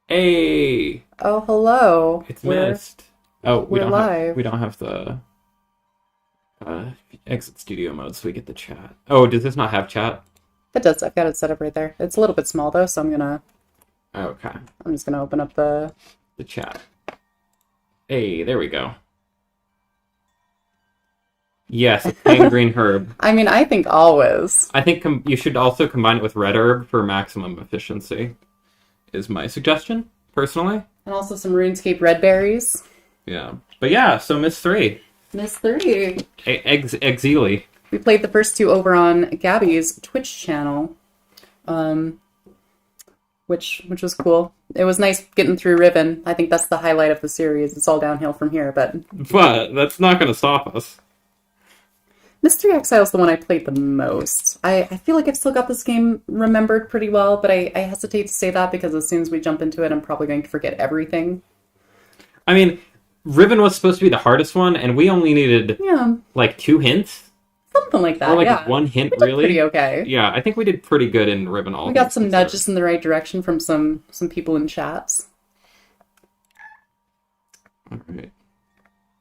Hey, Oh, hello. it's We're Myst. Oh, we're live. we don't have the exit studio mode, so we get the chat. Oh, does this not have chat? It does. I've got it set up right there. It's a little bit small though, so Okay, I'm just gonna open up the. the chat. Hey, there we go. Yes, it's plain green herb. I mean, I think always. I think you should also combine it with red herb for maximum efficiency. Is my suggestion personally. And also some RuneScape red berries. Yeah, but yeah. So Myst III, Myst III. Exili. We played the first two over on Gabi's Twitch channel, which was cool. It was nice getting through Riven. I think that's the highlight of the series. It's all downhill from here, but But that's not going to stop us. Myst III Exile is the one I played the most. I feel like I've still got this game remembered pretty well, but I hesitate to say that because as soon as we jump into it, I'm probably going to forget everything. I mean, Riven was supposed to be the hardest one, and we only needed Yeah, like 2 hints, something like or that, like yeah. one hint, We did really. pretty okay. Yeah, I think we did pretty good in Riven. All We got things some considered. nudges in the right direction from some people in chats. All right,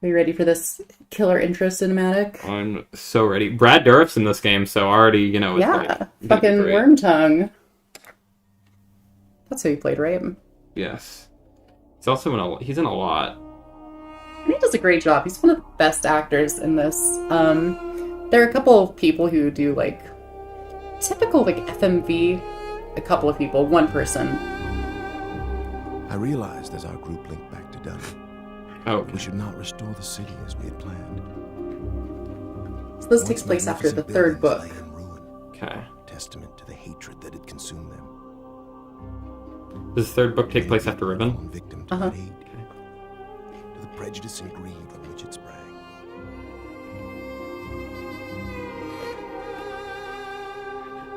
Are you ready for this killer intro cinematic? I'm so ready. Brad Dourif's in this game, so already it's Yeah, like gonna be fucking great. worm tongue. That's who you played, right? And Yes, he's in a lot. he does a great job. He's one of the best actors in this. There are a couple of people who do like typical like FMV. A couple of people, one person. I realized as our group linked back to Dunny, Oh, we should not restore the city as we had planned. So this Once takes place after the magnificent third book. buildings lay in ruin, okay. testament to the hatred that had consumed them. Does the third book take place after Riven? Fallen victim to Uh-huh. that hate, to the prejudice and greed from which it sprang.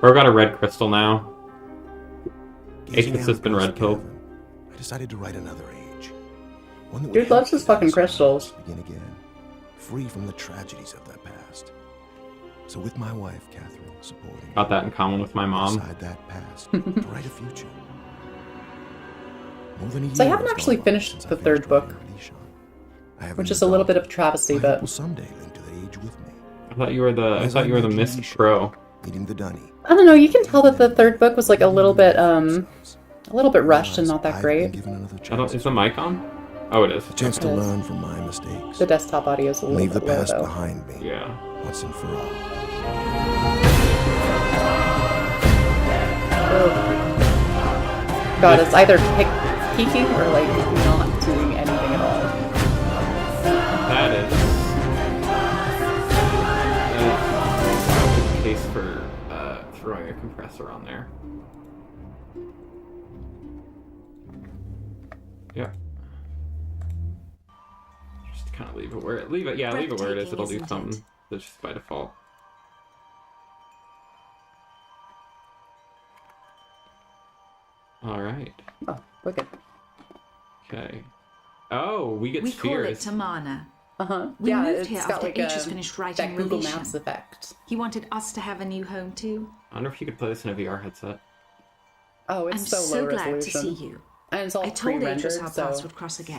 Bro got a red crystal now. Gazing Aethys out has been across red the pilled. cavern, I decided to write another age. One that would Dude help loves his the fucking Dunny crystals. survivors begin again, free from the tragedies of their past. So with my wife, Catherine, supporting Got that in common with my mom. inside that past to write a future. More than a So I year haven't has actually gone by finished since I the finished third book, writing Release on. I have which new is a little bit of a daughter, travesty, who I hope but will someday link to the age with me. I thought you were the As I imagine Myst Release Pro. meeting the Dunny. I don't know. You can tell that the third book was like a little bit rushed and not that I've great. been given another I don't. chance. Is the mic on? Oh, it is. A chance to It is. learn from my mistakes. The desktop audio is a little Leave the bit low past though. behind me. Yeah. Once and for all. God, it's either peaking or like not doing anything at all. That is the case for throwing a compressor on there. Yeah. Just kind of leave it where it leave it. Yeah, leave it where it is. It'll do Breathtaking, isn't something that's just by default. All right. Oh, look at. Okay. Oh, we get We call it spheres. Tamana. We Yeah, moved it's here got after like H has finished writing that Google Release. Maps effect. He wanted us to have a new home too. I wonder if you could play this in a VR headset. Oh, it's I'm so so low glad resolution. to see you. And it's all I told pre-rendered, Adris our so paths would cross again.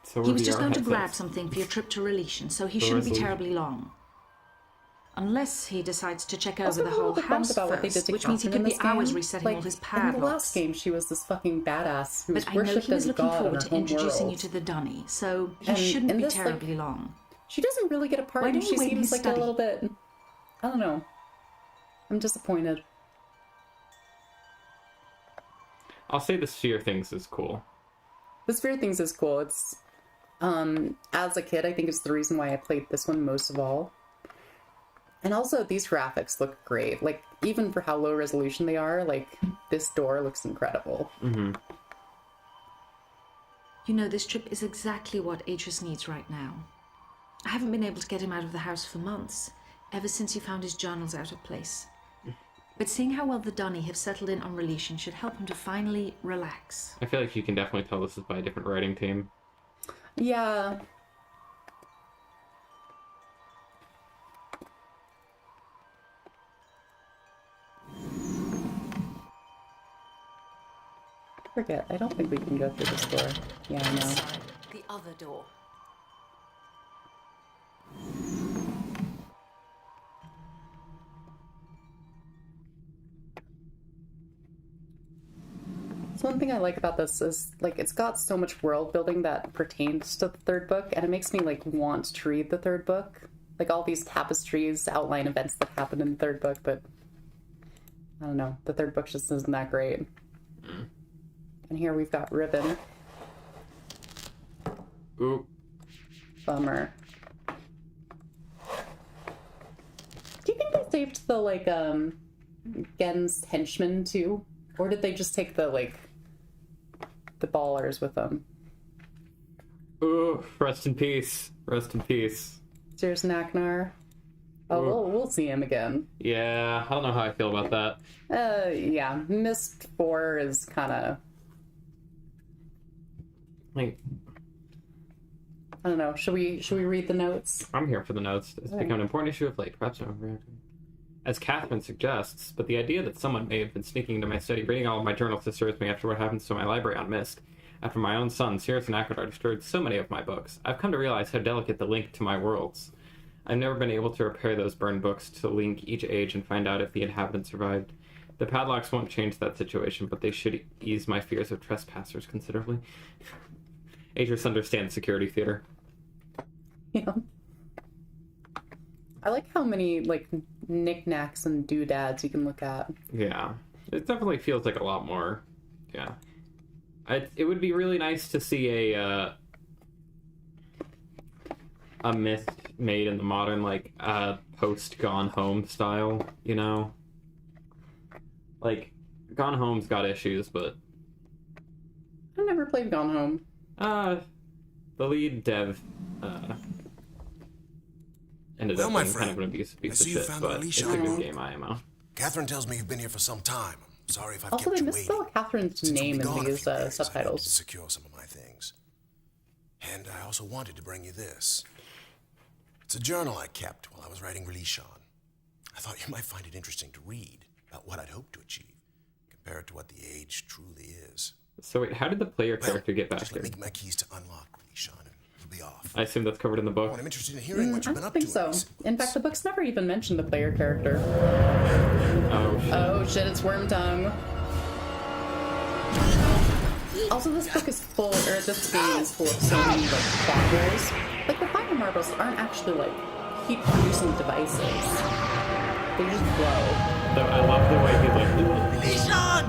So He are was just VR going to grab headsets. something for your trip to Relation, so he The shouldn't be resolution. terribly long. Unless he decides to check Also, over the I'm a whole little bit bummed house about what they did first, to which means he Catherine could in be this hours game. resetting Like, all his in the padlocks. last game, she was this fucking badass who was But I know worshipped he was as a looking god in forward her to home introducing world. you to the Dunny, so he And shouldn't in be this, like, terribly long. She doesn't really get a part, Why and don't she you wait in seems his like study? a little bit. I don't know. I'm disappointed. I'll say the sphere things is cool. The Sphere Things is cool. It's as a kid, I think it's the reason why I played this one most of all. And also, these graphics look great. Like, even for how low resolution they are, like, this door looks incredible. Mm-hmm. You know, this trip is exactly what Atris needs right now. I haven't been able to get him out of the house for months, ever since he found his journals out of place. But seeing how well the Dunny have settled in on Relation should help him to finally relax. I feel like you can definitely tell this is by a different writing team. Yeah. Forget, I don't think we can go through this door. Yeah, I know. Sorry, the other door. So one thing I like about this is, like, it's got so much world building that pertains to the third book, and it makes me, like, want to read the third book. Like, all these tapestries outline events that happen in the third book, but I don't know. The third book just isn't that great. And here we've got Ribbon. Ooh. Bummer. Do you think they saved the, like, Gen's henchmen, too? Or did they just take the, like, the ballers with them? Ooh, rest in peace. Rest in peace. Sirius Naknar. Oh, we'll see him again. Yeah, I don't know how I feel about that. Yeah. Myst IV is kind of... Like, I don't know. Should we read the notes? I'm here for the notes. It's become an important issue of late, perhaps not overreacting. As Catherine suggests, but the idea that someone may have been sneaking into my study, reading all of my journals disturbs me after what happens to my library on Myst. After my own son, Sirius and Akadar, destroyed so many of my books, I've come to realize how delicate the link to my worlds. I've never been able to repair those burned books to link each age and find out if the inhabitants survived. The padlocks won't change that situation, but they should ease my fears of trespassers considerably. Aegis understands security theater. Yeah. I like how many, like, knickknacks and doodads you can look at. Yeah. It definitely feels like a lot more. Yeah. It would be really nice to see a Myst made in the modern, like, post Gone Home style, you know? Like, Gone Home's got issues, but... I've never played Gone Home. The lead dev, ended Well, up my being kind of an friend, abusive piece I of see you shit, found but Alicia. it's a good game, IMO. Catherine tells me you've been here for some time. I'm sorry if I've Also, kept they you misspell waiting. Catherine's Since name you'll be in gone a these few days, I needed to subtitles. secure some of my things. And I also wanted to bring you this. It's a journal I kept while I was writing Relishon. I thought you might find it interesting to read about what I'd hoped to achieve, compared to what the age truly is. So wait, how did the player character get back just here? let me get my keys to unlock Relishon, and we'll be off. I assume that's covered in the book. I'm interested in hearing what I you've been don't up to. think so. In fact, the books never even mention the player character. Oh, shit. Oh shit, it's Wormtongue. Also, this book is full, or this game is full of so many, like, plot holes. Like, the fire marbles aren't actually, like, heat-producing devices. They just glow. Though I love the way he like... Relishon!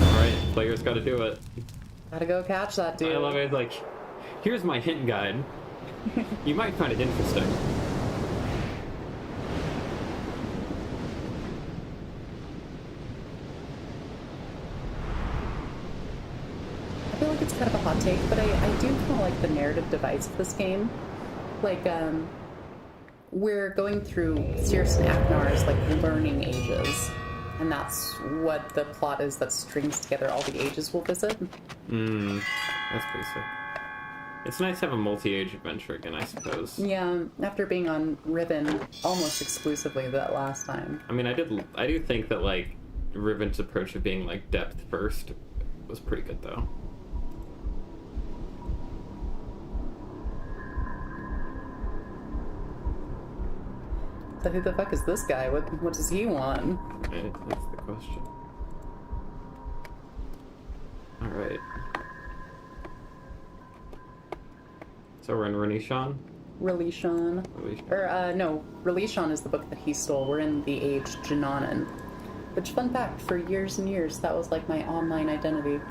Alright, player's gotta do it. Gotta go catch that dude. I love it, like, here's my hint guide. You might find it interesting. I feel like it's kind of a hot take, but I do kind of like the narrative device of this game. Like, we're going through Sirius and Aknar's, like, learning ages. And that's what the plot is that strings together all the ages we'll visit. That's pretty sick. It's nice to have a multi-age adventure again, I suppose. Yeah, after being on Ribbon almost exclusively that last time. I mean, I do think that, like, Riven's approach of being, like, depth first was pretty good, though. So who the fuck is this guy? What does he want? Right? That's the question. Alright. So we're in Relishon? Relishon. Or, no, Relishon is the book that he stole. We're in the age Jananan. Which, fun fact, for years and years, that was, like, my online identity.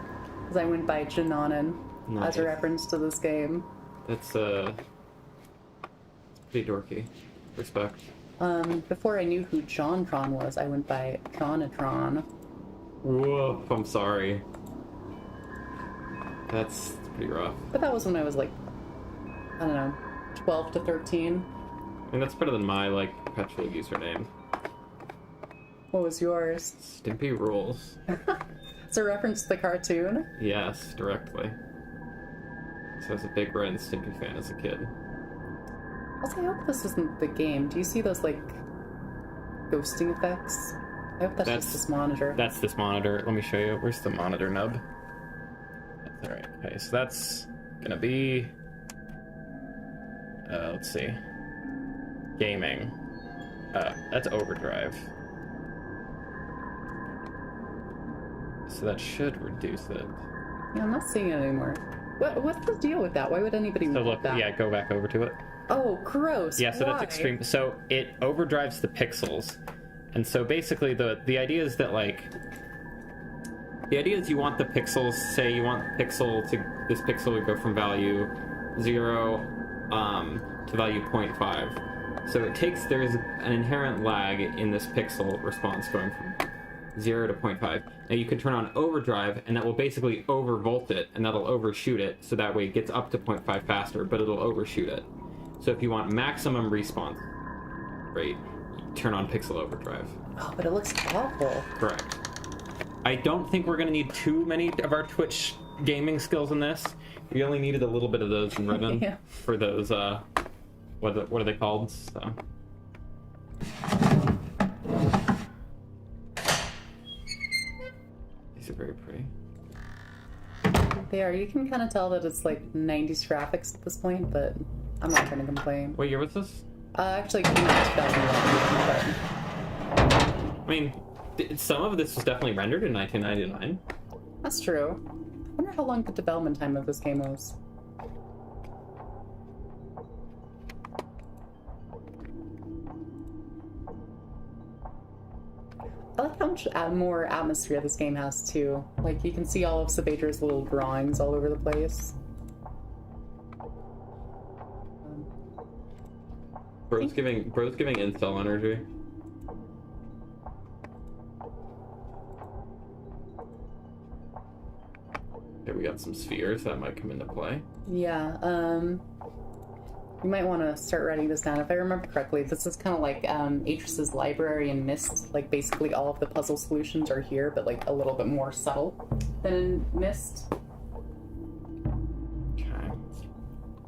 Because I went by Jananan Nice. as a reference to this game. That's, pretty dorky. Respect. Before I knew who Jontron was, I went by Jonatron. Whoa, I'm sorry. That's pretty rough. But that was when I was, like, I don't know, 12 to 13. I mean, that's better than my, like, perpetual username. What was yours? Stimpy rules. It's a reference to the cartoon? Yes, directly. So I was a big Ren and Stimpy fan as a kid. Also, I hope this isn't the game. Do you see those, like, ghosting effects? I hope that's just this monitor. That's this monitor. Let me show you. Where's the monitor nub? That's alright. Okay, so that's gonna be... let's see. Gaming. That's overdrive. So that should reduce it. Yeah, I'm not seeing it anymore. What's the deal with that? Why would anybody So want look, that? yeah, go back over to it. Oh, gross. Yeah, so Why? that's extreme. So it overdrives the pixels. And so basically the idea is that, like, the idea is you want the pixels, say you want this pixel to go from value 0 to value 0.5. So there's an inherent lag in this pixel response going from 0 to 0.5. Now you can turn on overdrive, and that will basically overvolt it, and that'll overshoot it, so that way it gets up to 0.5 faster, but it'll overshoot it. So if you want maximum response rate, turn on pixel overdrive. Oh, but it looks awful. Correct. I don't think we're going to need too many of our Twitch gaming skills in this. We only needed a little bit of those in Ribbon Yeah. for those, what are they called? So. These are very pretty. They are. You can kind of tell that it's like 90s graphics at this point, but I'm not going to complain. What year was this? Actually, it came out in 2011, I mean, some of this was definitely rendered in 1999. but that's true. I wonder how long the development time of this game was. I like how much more atmosphere this game has, too. Like, you can see all of Savadra's little drawings all over the place. Bro's giving incel energy. Okay, we got some spheres that might come into play. Yeah, you might want to start writing this down. If I remember correctly, this is kind of like Atris's library in Myst. Like, basically all of the puzzle solutions are here, but like a little bit more subtle than in Myst. Okay.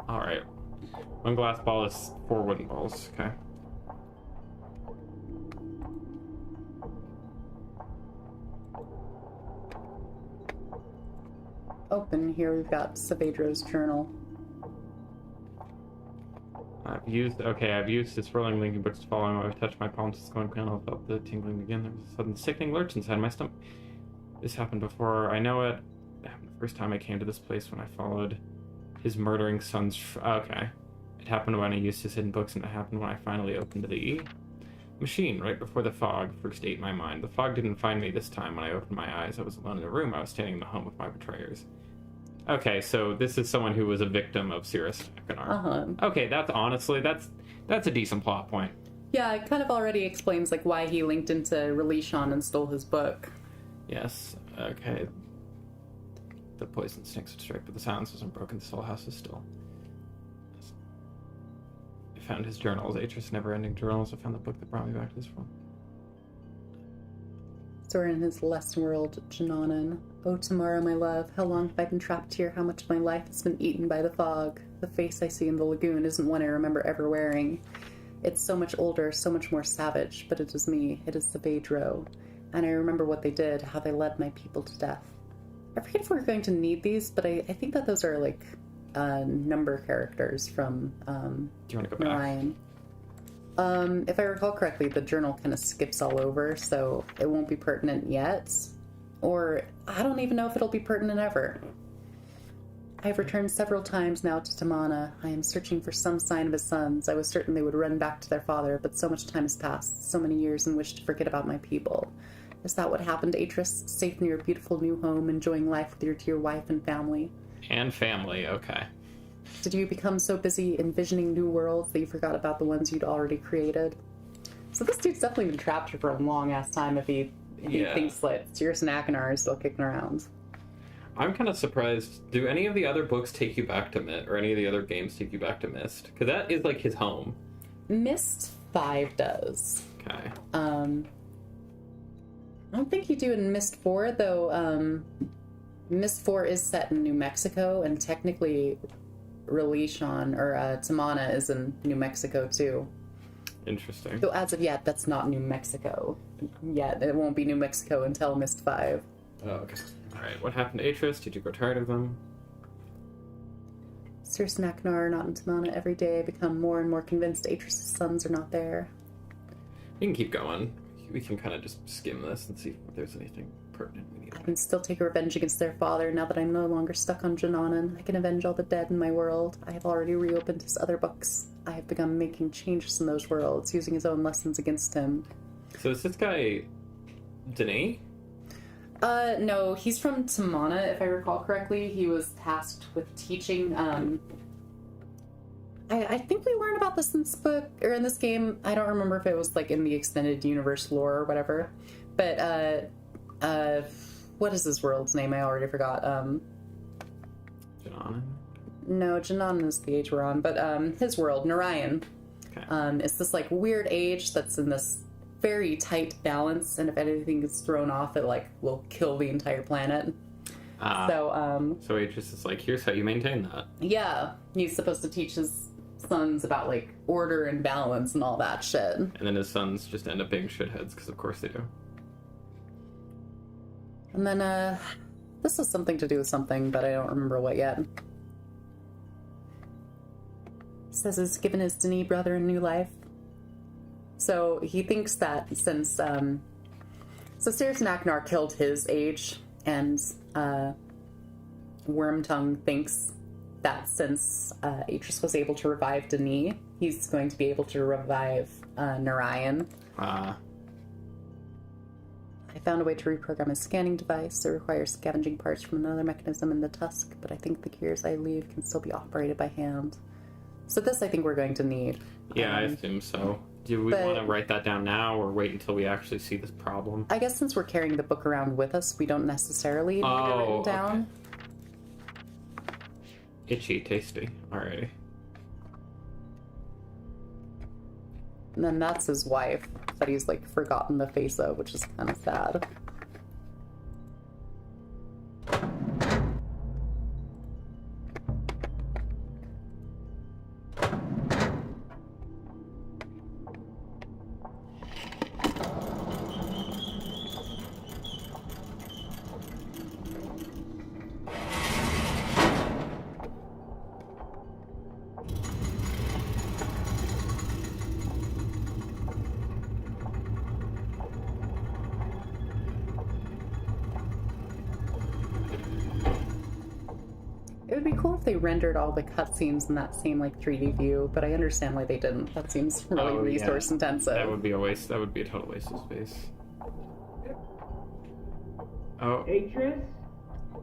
Alright. 1 glass ball is 4 wooden balls. Okay. Open here, we've got Savadra's journal. I've used the swirling linking books following when I touched my palms. It's going down. I felt the tingling begin. There was a sudden sickening lurch inside my stomach. This happened before I know it. It happened the first time I came to this place when I followed his murdering son's... Okay. It happened when I used his hidden books, and it happened when I finally opened the machine right before the fog first ate my mind. The fog didn't find me this time. When I opened my eyes, I was alone in the room. I was standing in the home of my betrayers. Okay, so this is someone who was a victim of Cirrus Akinar. Okay, that's a decent plot point. Yeah, it kind of already explains like why he linked into Relishon and stole his book. Yes. Okay. The poison snakes would strike, but the silence wasn't broken. The soul house is still. I found his journals, Atris' never-ending journals. I found the book that brought me back to this world. Soren in his less world, Jananan. Oh, Tamara, my love, how long have I been trapped here? How much of my life has been eaten by the fog? The face I see in the lagoon isn't one I remember ever wearing. It's so much older, so much more savage, but it is me. It is the Vedro. And I remember what they did, how they led my people to death. I forget if we're going to need these, but I think that those are like number characters from Do you want to go back? Orion. If I recall correctly, the journal kind of skips all over, so it won't be pertinent yet. Or, I don't even know if it'll be pertinent ever. I have returned several times now to Tamana. I am searching for some sign of his sons. I was certain they would run back to their father, but so much time has passed, so many years in which to forget about my people. Is that what happened, Atris? Safe in your beautiful new home, enjoying life with your dear wife and family? And family, okay. Did you become so busy envisioning new worlds that you forgot about the ones you'd already created? So this dude's definitely been trapped here for a long-ass time if he thinks that Cirrus and Akinar are still kicking around. I'm kind of surprised. Do any of the other books take you back to Myst, or any of the other games take you back to Myst? Because that is like his home. Myst 5 does. Okay. I don't think you do in Myst 4, though. Myst 4 is set in New Mexico, and technically Relishon, or Tamana, is in New Mexico, too. Interesting. So as of yet, that's not New Mexico. Yet it won't be New Mexico until Myst 5. Oh, okay. Alright, what happened to Atris? Did you grow tired of them? Sir Snaknar, not in Tamana every day. I become more and more convinced Atris' sons are not there. We can keep going. We can kind of just skim this and see if there's anything pertinent we need. I can still take revenge against their father now that I'm no longer stuck on Jananan. I can avenge all the dead in my world. I have already reopened his other books. I have begun making changes in those worlds, using his own lessons against him. So is this guy Denis? No, he's from Tamana, if I recall correctly. He was tasked with teaching, I think we learned about this in this book, or in this game. I don't remember if it was, like, in the extended universe lore or whatever. But, what is this world's name? I already forgot. Jananan? No, Jananan is the age we're on, but, his world, Narayan. Okay. It's this, like, weird age that's in this very tight balance, and if anything gets thrown off, it, like, will kill the entire planet. So Atris is like, here's how you maintain that. Yeah, he's supposed to teach his sons about, like, order and balance and all that shit. And then his sons just end up being shitheads, because of course they do. And then, this has something to do with something, but I don't remember what yet. Says he's given his Denis brother a new life. So he thinks that since, so Sirius Naknar killed his age, and, Wormtongue thinks that since, Atris was able to revive Denis, he's going to be able to revive, Narayan. I found a way to reprogram a scanning device. It requires scavenging parts from another mechanism in the tusk, but I think the gears I leave can still be operated by hand. So this I think we're going to need. Yeah, I assume so. Do we want to write that down now, or wait until we actually see this problem? I guess since we're carrying the book around with us, we don't necessarily need it written down. Okay. Itchy, tasty. Alrighty. And then that's his wife that he's, like, forgotten the face of, which is kind of sad. It would be cool if they rendered all the cutscenes in that same, like, 3D view, but I understand why they didn't. That seems really resource intensive. That would be a waste. That would be a total waste of space. Oh. Atris?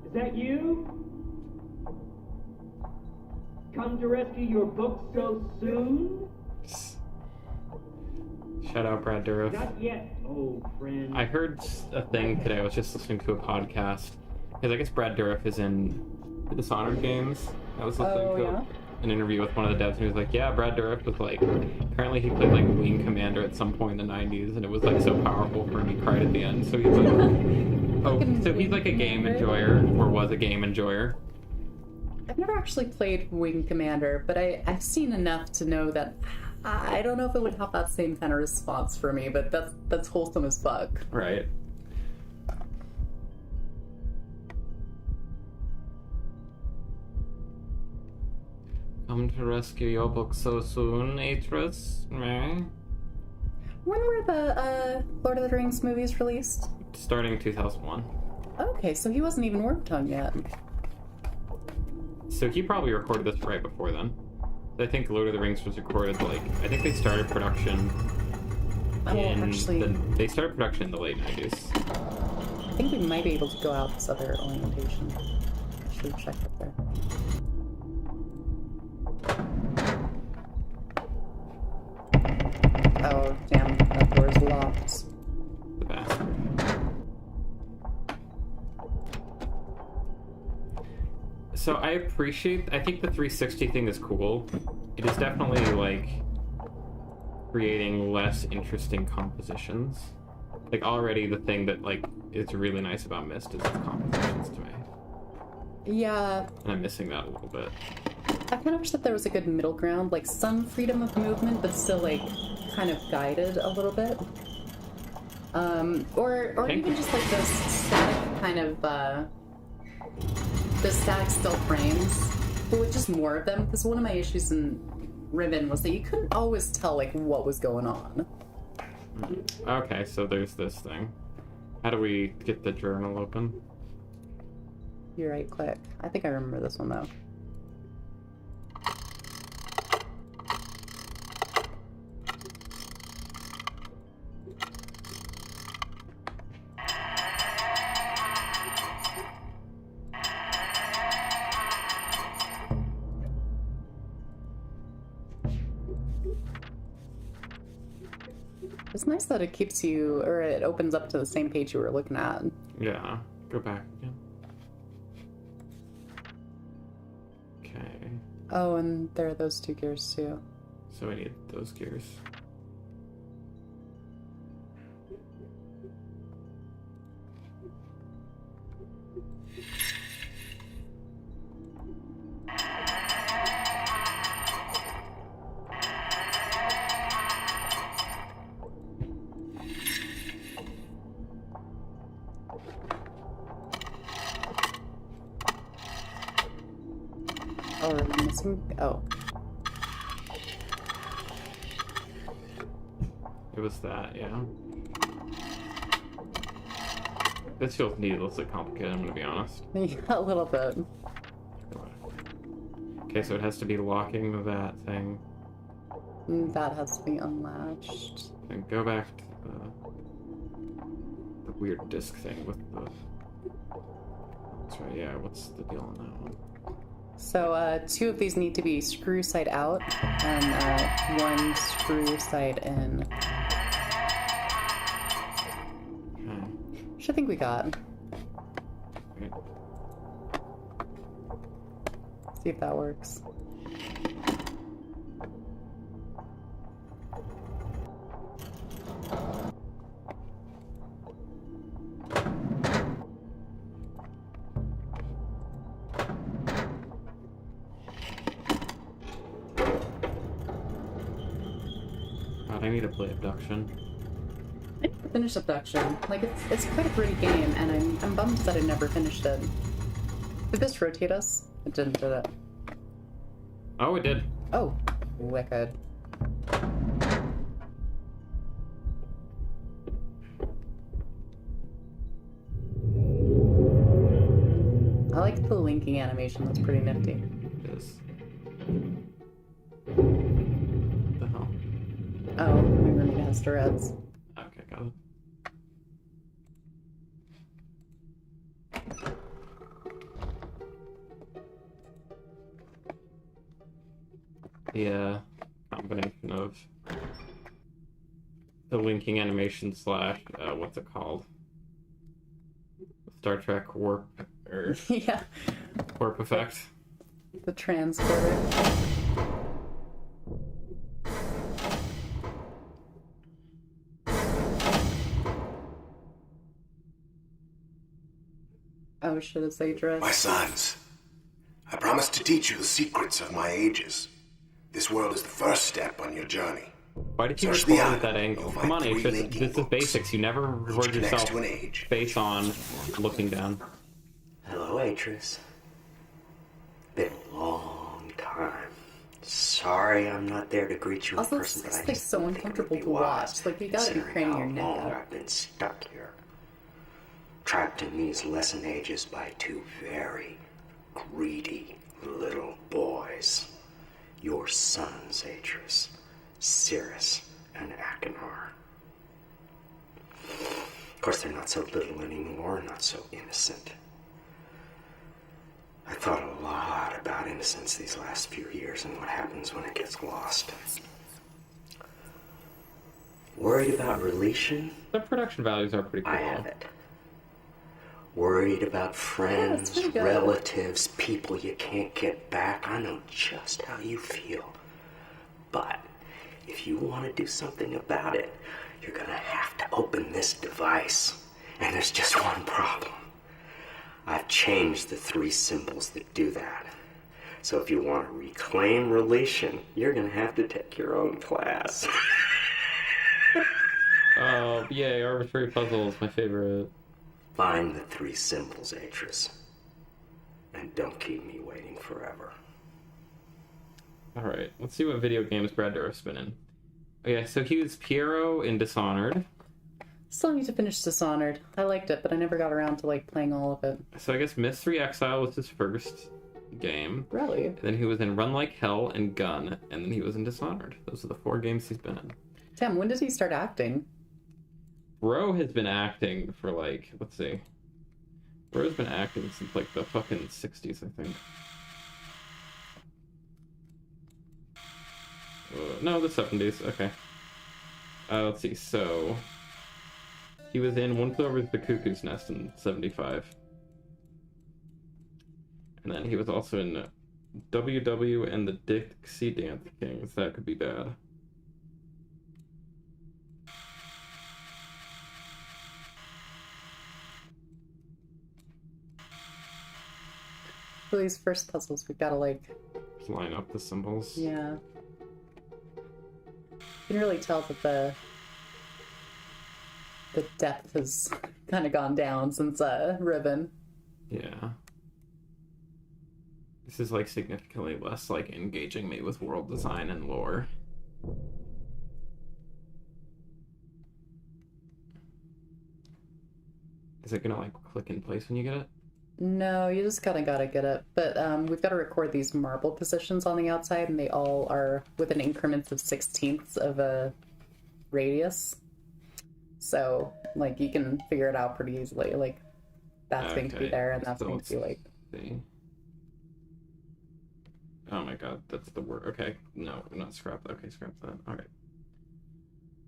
Is that you? Come to rescue your book so soon? Shout out Brad Dourif. Not yet, old friend. I heard a thing today. I was just listening to a podcast. Because I guess Brad Dourif is in the Dishonored games. I was listening to an interview with one of the devs, and he was like, yeah, Brad Dourif was like, apparently he played like Wing Commander at some point in the 90s, and it was like so powerful for him, he cried at the end. So he's like, so he's like a game enjoyer, or was a game enjoyer. I've never actually played Wing Commander, but I've seen enough to know that I don't know if it would have that same kind of response for me, but that's wholesome as fuck. Right. Come to rescue your book so soon, Atris? Meh. When were the Lord of the Rings movies released? Starting 2001. Okay, so he wasn't even Wormtongue yet. So he probably recorded this right before then. I think Lord of the Rings was recorded, like, I think they started production they started production in the late 90s. I think we might be able to go out this other orientation. I should have checked up there. Oh, damn, that door's locked. The bastard. So I think the 360 thing is cool. It is definitely, like, creating less interesting compositions. Like, already the thing that, like, is really nice about Myst is its compositions to me. Yeah. And I'm missing that a little bit. I kind of wish that there was a good middle ground, like some freedom of movement, but still, like, kind of guided a little bit. Or even just like those static kind of, the static still frames, but with just more of them, because one of my issues in Riven was that you couldn't always tell, like, what was going on. Okay, so there's this thing. How do we get the journal open? You right click. I think I remember this one, though. It's nice that it keeps you, or it opens up to the same page you were looking at. Yeah, go back again. Okay. Oh, and there are those 2 gears too. So I need those gears. Oh, we're missing. Oh. It was that, yeah. This feels needlessly complicated, I'm gonna be honest. A little bit. Okay, so it has to be locking that thing. That has to be unlatched. Then go back to the weird disc thing with the... That's right, yeah, what's the deal on that one? So, 2 of these need to be screw side out, and 1 screw side in. Okay. Which I think we got. Great. See if that works. God, I need to play Abduction. I need to finish Abduction. Like, it's quite a great game, and I'm bummed that I never finished it. Did this rotate us? It didn't, did it? Oh, it did. Oh, wicked. I like the linking animation, that's pretty nifty. It is. What the hell? Oh, my roommate has Tourette's. Okay, got it. The combination of the linking animation slash what's it called? Star Trek warp or Yeah, warp effect. the transporter. Oh shit, it's Adris. My sons, I promise to teach you the secrets of my ages. This world is the first step on your journey. Why did you Search record the at that island. angle? You'll Come find on, 3 Atrus. linking This is books. basics. You never record Each connects yourself to an age. face on, looking down. Hello, Atris. Been a long time. Sorry I'm not there to greet you in Also, person, but I it's just so didn't think it would uncomfortable be to wise, watch. Like, you gotta be considering craning how your neck long out. I've been stuck here. Trapped in these lesson ages by 2 very greedy little boys. Your sons, Atris. Cirrus and Achenar. Of course, they're not so little anymore, not so innocent. I thought a lot about innocence these last few years and what happens when it gets lost. Worried about relation? The production values are pretty cool. I have it. Worried about friends, pretty good. relatives, people you can't get back. I know just how you feel. But if you want to do something about it, you're gonna have to open this device. And there's just one problem. I've changed the 3 symbols that do that. So if you want to reclaim relation, you're gonna have to take your own class. Yay, arbitrary puzzle is my favorite. Find the 3 symbols, Atris. And don't keep me waiting forever. Alright, let's see what video games Brad Dourif's been in. Okay, so he was Piero in Dishonored. Still need to finish Dishonored. I liked it, but I never got around to playing all of it. So I guess Myst III Exile was his first game. Really? And then he was in Run Like Hell and Gun, and then he was in Dishonored. Those are the 4 games he's been in. Damn, when did he start acting? Bro has been acting for let's see. Bro's been acting since the fucking 60s, I think. No, the 70s, okay. Let's see, so... He was in One Flew Over the Cuckoo's Nest in 75. And then he was also in WW and the Dixie Dance Kings. That could be bad. For these first puzzles, we've got to Just line up the symbols. Yeah. You can really tell that the depth has kind of gone down since Ribbon. Yeah. This is significantly less engaging me with world design and lore. Is it gonna click in place when you get it? No, you just kind of gotta get it. But we've got to record these marble positions on the outside, and they all are within increments of 16ths of a radius. So, you can figure it out pretty easily. That's going to be there, and that's going to be See. Oh my god, that's the word. Okay, no, not scrap that. Okay, scrap that. Alright.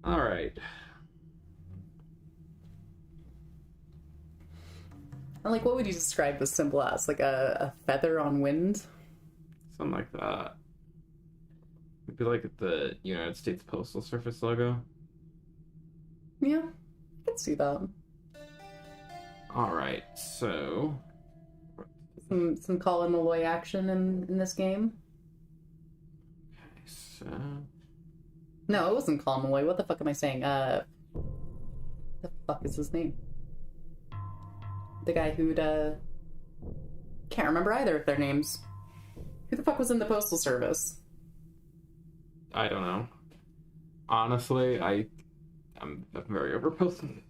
Alright. And what would you describe this symbol as? A feather on wind? Something like that. It'd be like the United States Postal Service logo. Yeah, I can see that. Alright, so... Some Colin Malloy action in this game. Okay, so... No, it wasn't Colin Malloy. What the fuck am I saying? The fuck is his name? The guy who'd, can't remember either of their names. Who the fuck was in the Postal Service? I don't know. Honestly, I'm very over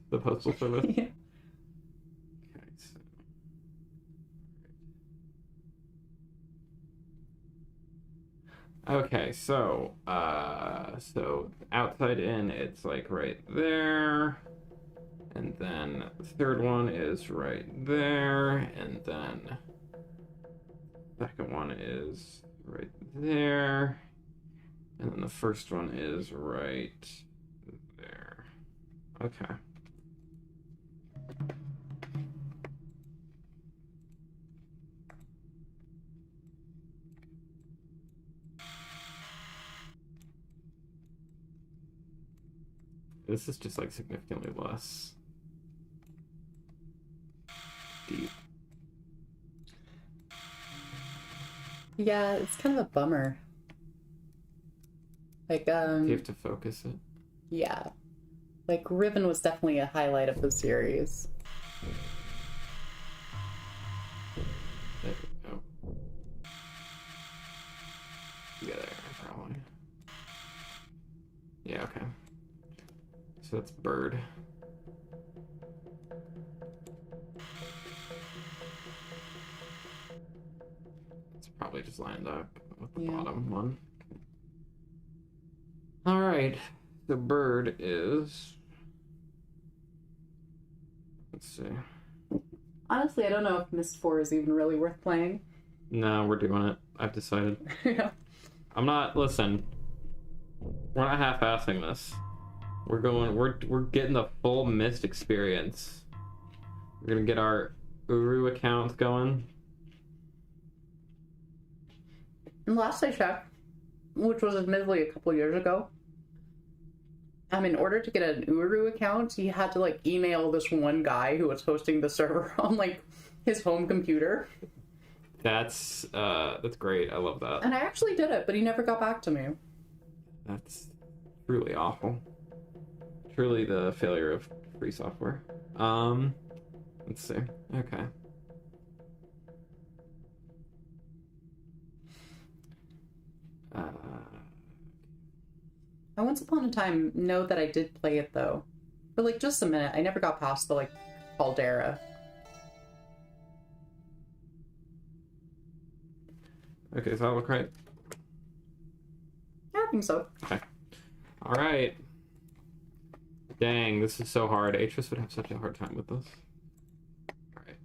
the Postal Service. Yeah. Okay, so outside in, it's right there, and then the third one is right there, and then the second one is right there, and then the first one is right there. Okay. This is just significantly less deep. Yeah, it's kind of a bummer. Do you have to focus it? Yeah. Ribbon was definitely a highlight of the series. There we go. Yeah, there, probably. Yeah, okay. So that's bird. It's probably just lined up with the bottom one. Alright, the bird is... Let's see. Honestly, I don't know if Myst 4 is even really worth playing. No, we're doing it. I've decided. Yeah. I'm not... Listen. We're not half-assing this. We're getting the full Myst experience. We're gonna get our Uru account going. And last I checked, which was admittedly a couple years ago, in order to get an Uru account, you had to email this one guy who was hosting the server on his home computer. That's great. I love that. And I actually did it, but he never got back to me. That's truly awful. Truly the failure of free software. Let's see. Okay. I once upon a time know that I did play it though. For like just a minute. I never got past the like caldera. Okay, does that look right? Yeah, I think so. Okay. Alright. Dang, this is so hard. Atris would have such a hard time with this. Alright.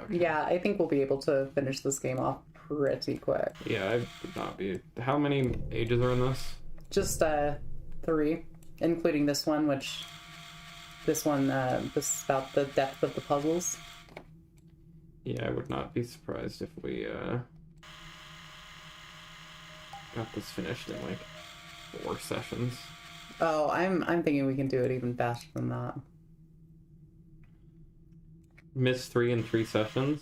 Okay. Yeah, I think we'll be able to finish this game off pretty quick. Yeah, I would not be. How many ages are in this? Just 3, including this one, which this is about the depth of the puzzles. Yeah, I would not be surprised if we got this finished in like 4 sessions. Oh, I'm thinking we can do it even faster than that. Myst 3 in 3 sessions.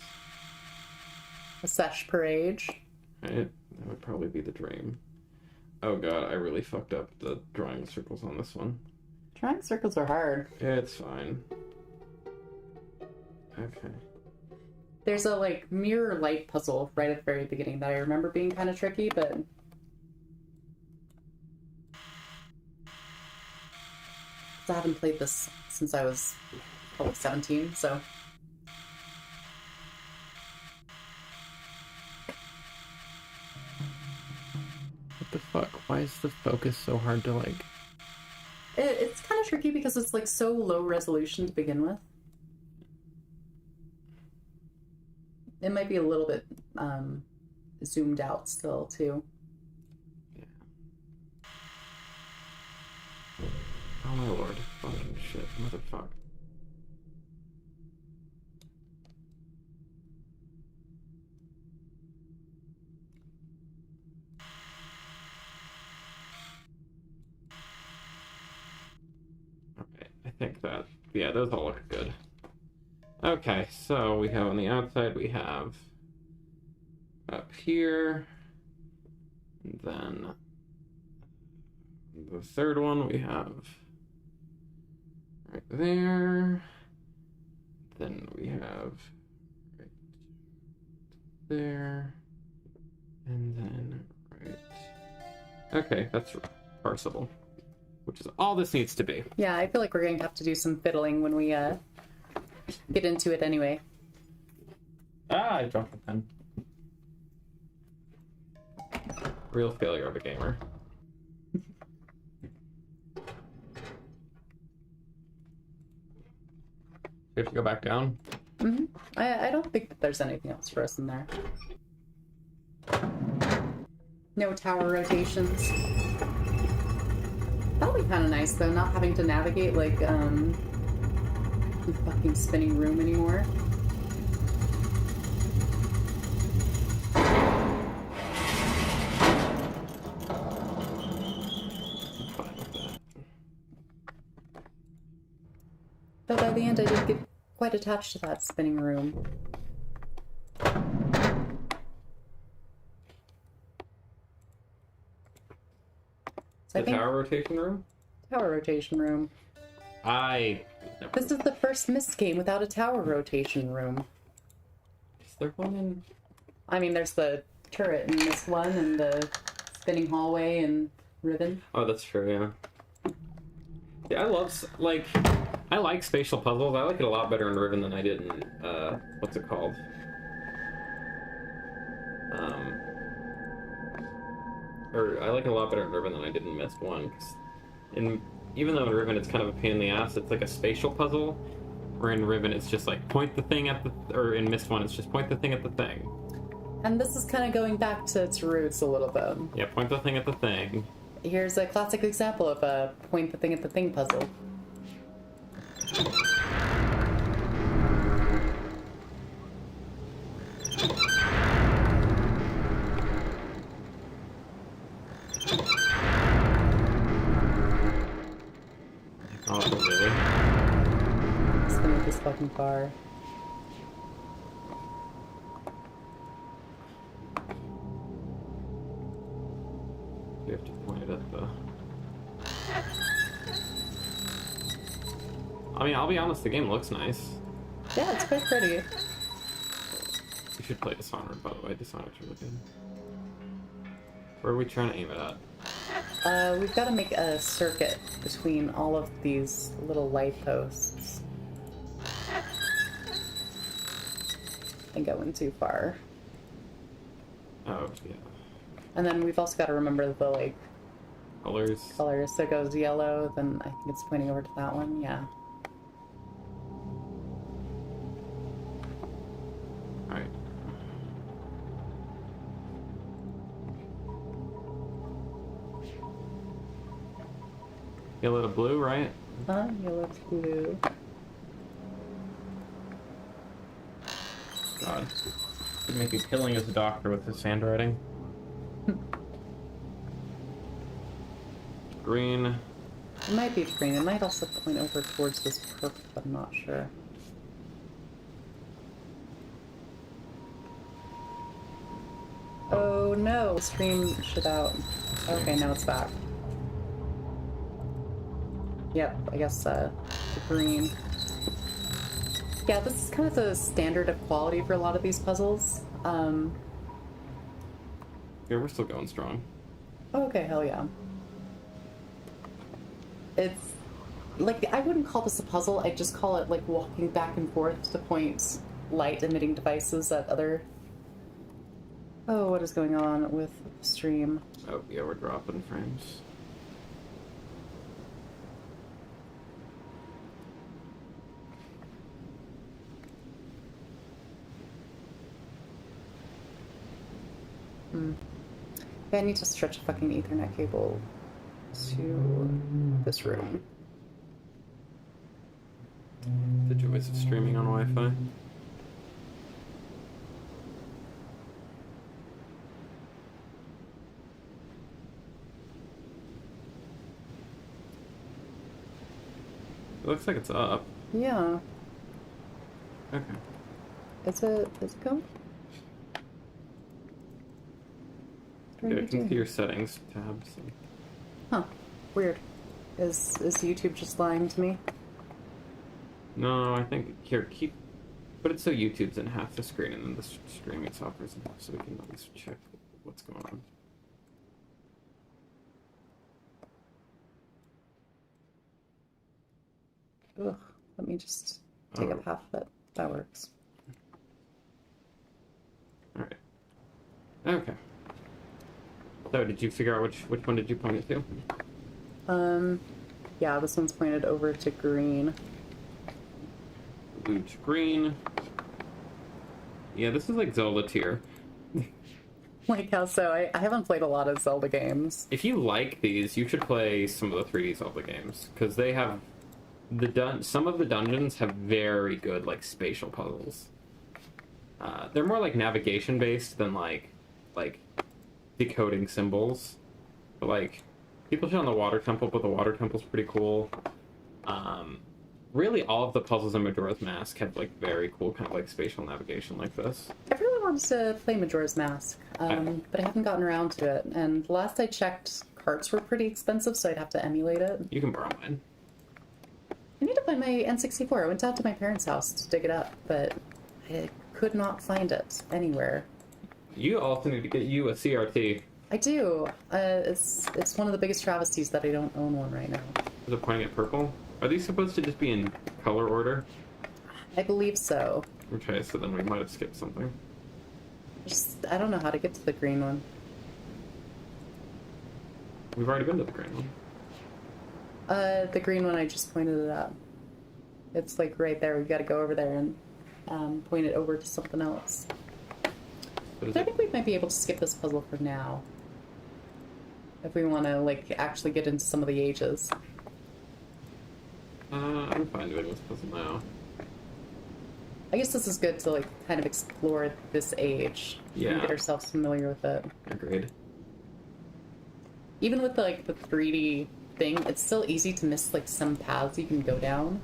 A sesh per age. Right? That would probably be the dream. Oh god, I really fucked up the drawing circles on this one. Drawing circles are hard. It's fine. Okay. There's a like mirror light puzzle right at the very beginning that I remember being kind of tricky, but I haven't played this since I was probably 17, so. What the fuck? Why is the focus so hard to like... It's kind of tricky because it's like so low resolution to begin with. It might be a little bit zoomed out still, too. Yeah. Oh my lord. Fucking shit. Motherfucker. Okay, I think that... Yeah, those all look good. Okay, so we have on the outside, we have up here, and then the third one we have right there, then we have right there, and then right... Okay, that's parsable, which is all this needs to be. Yeah, I feel like we're going to have to do some fiddling when we get into it anyway. Ah, I dropped the pen. Real failure of a gamer. We have to go back down? Mm-hmm. I don't think that there's anything else for us in there. No tower rotations. That'll be kind of nice, though, not having to navigate, like, the fucking spinning room anymore. But by the end, I did get quite attached to that spinning room. So The tower rotation room? Tower rotation room. This is the first Myst game without a tower rotation room. Is there one in... I mean, there's the turret in this one, and the spinning hallway and Ribbon. Oh, that's true, yeah. Yeah, I like spatial puzzles. I like it a lot better in Riven than I did in, what's it called? Or I like it a lot better in Riven than I did in Myst 1, because even though in Riven it's kind of a pain in the ass, it's like a spatial puzzle, where in Riven it's just like point the thing at the... Or in Myst 1 it's just point the thing at the thing. And this is kind of going back to its roots a little bit. Yeah, point the thing at the thing. Here's a classic example of a point the thing at the thing puzzle. Oh, really? Spin it this fucking far. You have to point it at the... I mean, I'll be honest, the game looks nice. Yeah, it's quite pretty. You should play Dishonored, by the way. Dishonored's really good. Where are we trying to aim it at? We've got to make a circuit between all of these little light posts. And going too far. Oh, yeah. And then we've also got to remember the, like, Colors. So it goes yellow, then I think it's pointing over to that one, yeah. Alright. Yellow to blue, right? Yellow to blue. God. He'd make me killing as a doctor with his handwriting. Green. It might be green. It might also point over towards this purple, but I'm not sure. Oh no! Stream shit out. Okay, now it's back. Yep, I guess the green. Yeah, this is kind of the standard of quality for a lot of these puzzles. Yeah, we're still going strong. Okay, hell yeah. It's like, I wouldn't call this a puzzle, I'd just call it like walking back and forth to point light emitting devices at other... Oh, what is going on with stream? Oh, yeah, we're dropping frames. Yeah, I need to stretch a fucking Ethernet cable to this room. The joys of streaming on Wi-Fi. It looks like it's up. Yeah. Okay. Is it going? Yeah, I can see your settings tab. So. Huh. Weird. Is YouTube just lying to me? No, I think here keep, but it's so YouTube's in half the screen and then the streaming software's in half, so we can at least check what's going on. Ugh. Let me just take up half of it. That works. All right. Okay. So, did you figure out which one did you point it to? Yeah, this one's pointed over to green. Blue to green. Yeah, this is like Zelda tier. Like how so? I haven't played a lot of Zelda games. If you like these, you should play some of the 3D Zelda games because they have some of the dungeons have very good like spatial puzzles. They're more like navigation based than like decoding symbols. But like people shit on the water temple, but the water temple's pretty cool. Really, all of the puzzles in Majora's Mask have like very cool kind of like spatial navigation like this. I really wanted to play Majora's Mask, but I haven't gotten around to it. And last I checked, carts were pretty expensive, so I'd have to emulate it. You can borrow mine. I need to find my N64. I went out to my parents' house to dig it up, but I could not find it anywhere. You also need to get you a CRT. I do. It's one of the biggest travesties that I don't own one right now. Is it pointing at purple? Are these supposed to just be in color order? I believe so. Okay, so then we might have skipped something. I don't know how to get to the green one. We've already been to the green one. The green one, I just pointed it at. It's like right there. We've got to go over there and point it over to something else. What is I it? think we might be able to skip this puzzle for now. If we want to, like, actually get into some of the ages. I'm fine doing this puzzle now. I guess this is good to, like, kind of explore this age. Yeah. And get ourselves familiar with it. Agreed. Even with, like, the 3D thing, it's still easy to miss, like, some paths you can go down.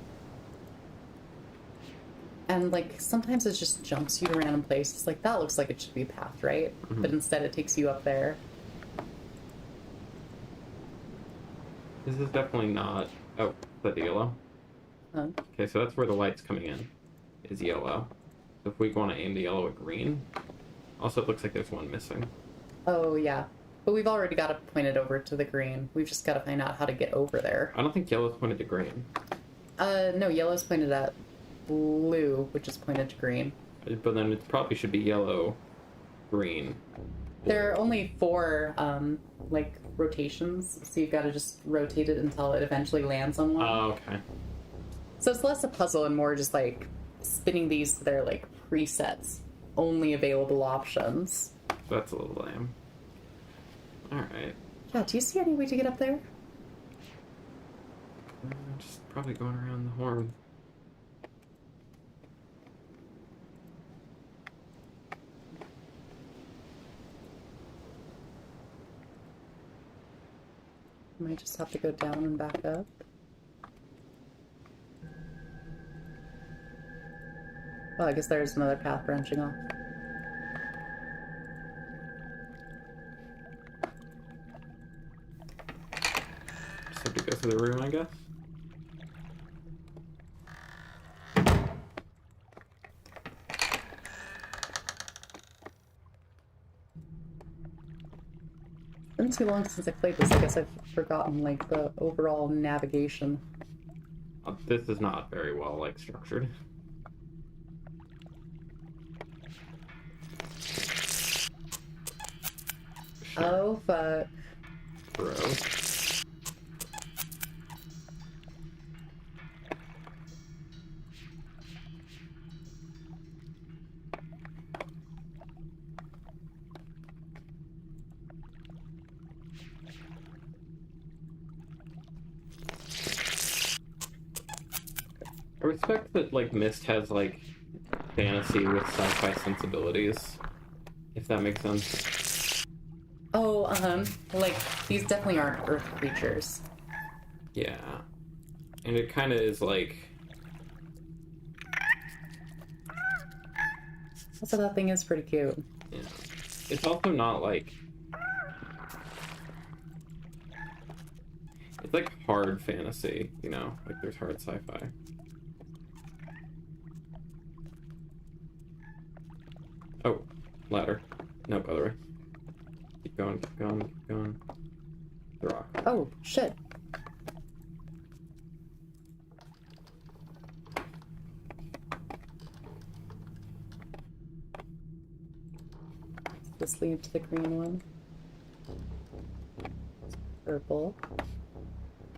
And, like, sometimes it just jumps you to random places. Like, that looks like it should be a path, right? Mm-hmm. But instead it takes you up there. This is definitely not... Oh, is that the yellow? Huh. Okay, so that's where the light's coming in, is yellow. So if we want to aim the yellow at green, also it looks like there's one missing. Oh, yeah. But we've already got to point it over to the green. We've just got to find out how to get over there. I don't think yellow's pointed to green. No, yellow's pointed at blue, which is pointed to green. But then it probably should be yellow, green. There are only 4, like, rotations, so you've got to just rotate it until it eventually lands on one. Oh, okay. So it's less a puzzle and more just, like, spinning these to their, like, presets. Only available options. So that's a little lame. Alright. Yeah, do you see any way to get up there? Just probably going around the horn. Might just have to go down and back up. Well, I guess there's another path branching off. Just have to go through the room, I guess. It's been too long since I played this. I guess I've forgotten, like, the overall navigation. This is not very well, like, structured. Oh, fuck. Bro. I respect that, like, Myst has, like, fantasy with sci-fi sensibilities, if that makes sense. Oh, like, these definitely aren't Earth creatures. Yeah. And it kind of is, like... Also, that thing is pretty cute. Yeah. It's also not, like... It's, like, hard fantasy, you know? Like, there's hard sci-fi. Oh, ladder. Nope, other way. Keep going, keep going, keep going. The rock. Oh, shit. This lead to the green one. Purple.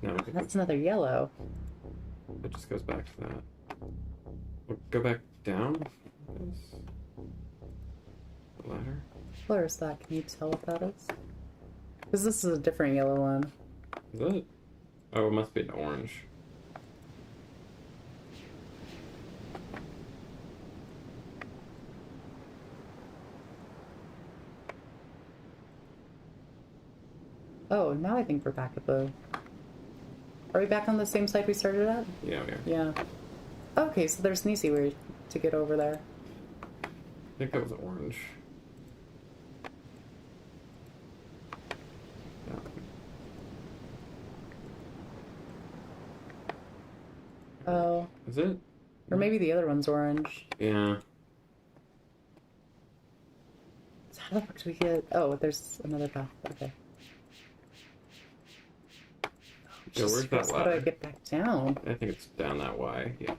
No, That's another yellow. it just goes back to that. We'll go back down? I guess. The ladder? What is that? Can you tell what that is? Because this is a different yellow one. Is that? Oh, it must be an orange. Oh, now I think we're back at the... Are we back on the same side we started at? Yeah, we are. Yeah. Okay, so there's an easy way to get over there. I think that was orange. Yeah. Oh. Is it? Or maybe the other one's orange. Yeah. So how the fuck do we get... Oh, there's another path. Okay. Yeah, where's Jesus that Christ, how do I ladder? get back down? I think it's down that way, yeah.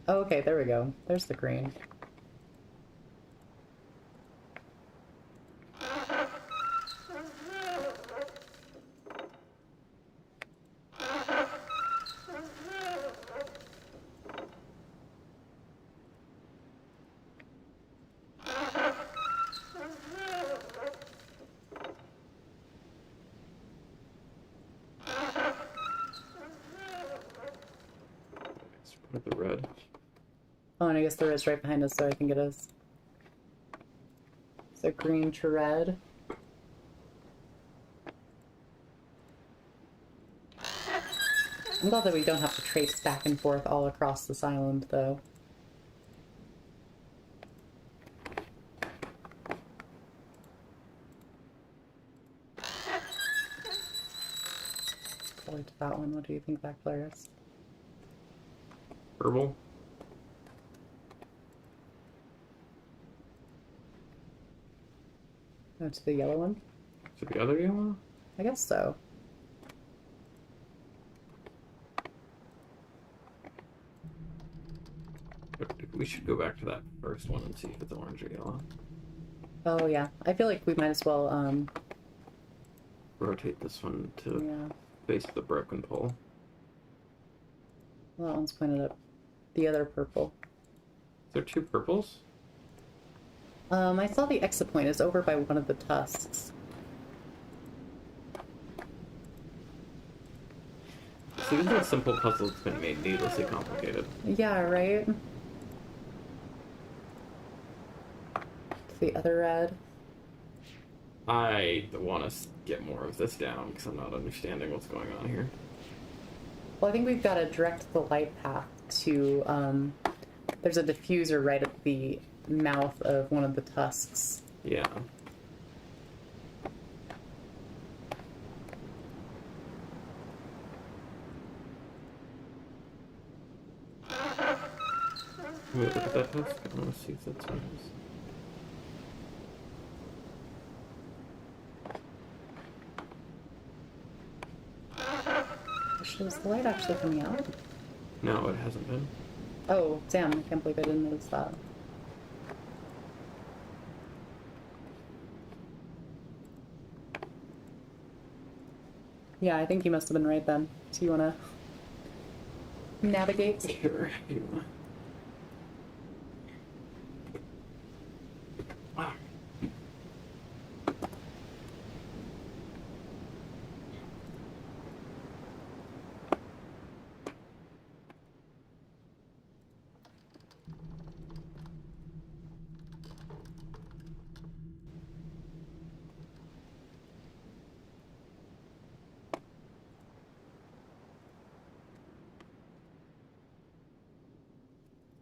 Oh, okay, there we go. There's the green. Let's put the red. Oh, and I guess the red's right behind us, so I think it is. So green to red. I'm glad that we don't have to trace back and forth all across this island, though. color to that one. What do you think that color is? Purple. Oh, to the yellow one? To the other yellow? I guess so. But we should go back to that first one and see if it's orange or yellow. Oh yeah, I feel like we might as well Rotate this one to yeah. face the broken pole. Well, that one's pointed up. The other purple. Is there two purples? I saw the exit point is over by one of the tusks. Seems like a simple puzzle that's been made needlessly complicated. Yeah, right? The other red. I want to get more of this down because I'm not understanding what's going on here. Well, I think we've got to direct the light path to, there's a diffuser right at the mouth of one of the tusks. Yeah. Wait, look at that tusk. I want to see if that's what it is. Is the light actually coming out? No, it hasn't been. Oh, damn, I can't believe I didn't notice that. Yeah, I think you must have been right then. Do you want to navigate? Sure. Wow.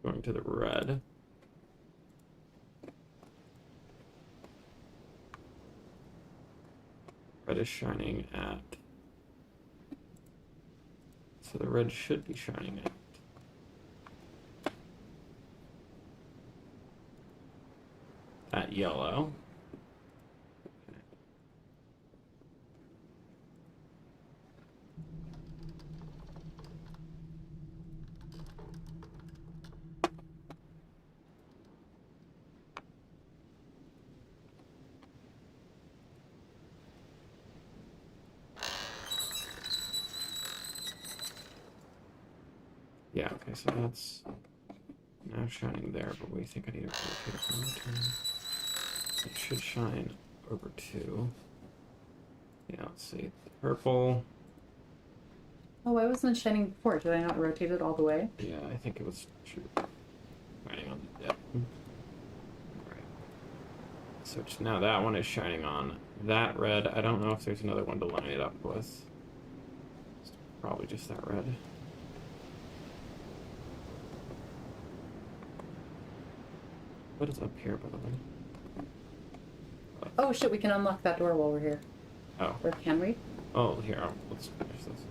Going to the red. Red is shining at... So the red should be shining at yellow. Yeah, okay, so that's now shining there, but we think I need to rotate it one more time. It should shine over to... Yeah, let's see. Purple. Oh, why wasn't it shining before? Did I not rotate it all the way? Yeah, I think it was shining on the dip. Right. So just now that one is shining on that red. I don't know if there's another one to line it up with. It's probably just that red. What is up here, by the way? Oh shit, we can unlock that door while we're here. Oh. Or can we? Oh, here, let's finish this.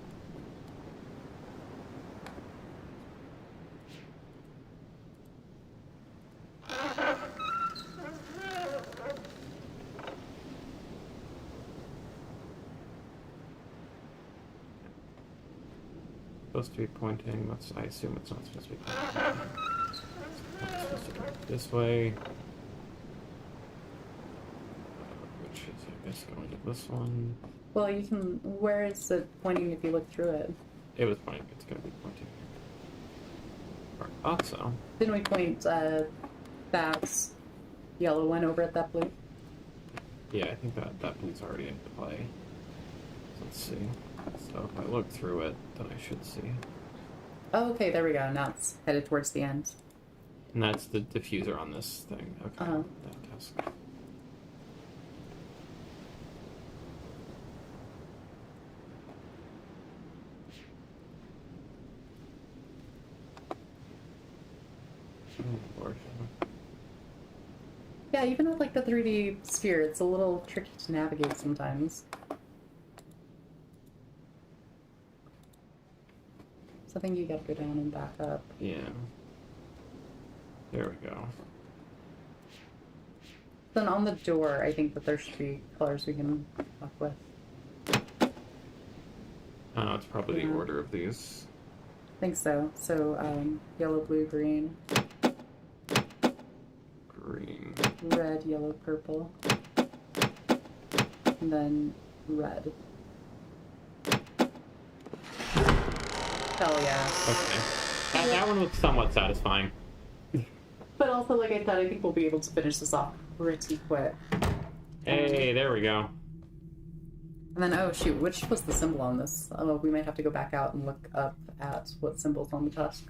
Supposed to be pointing, I assume it's not supposed to be pointing. It's supposed to go this way. Which is, I guess, going to this one. Well, you can. Where is it pointing if you look through it? It was pointing, it's going to be pointing here. I thought so. Didn't we point that yellow one over at that blue? Yeah, I think that blue's already in play. So let's see. So if I look through it, then I should see. Oh, okay, there we go. Now it's headed towards the end. And that's the diffuser on this thing. Okay, that task. Oh, Lord. Yeah, even with like the 3D sphere, it's a little tricky to navigate sometimes. So I think you gotta go down and back up. Yeah. There we go. Then on the door, I think that there should be colors we can fuck with. Oh, it's probably Yeah. the order of these. I think so. So, yellow, blue, green, Green. red, yellow, purple, and then red. Hell yeah. Okay. That one looks somewhat satisfying. But also, like I said, I think we'll be able to finish this off pretty quick. Hey, there we go. And then, oh shoot, which was the symbol on this? Oh, we might have to go back out and look up at what symbol's on the tusk.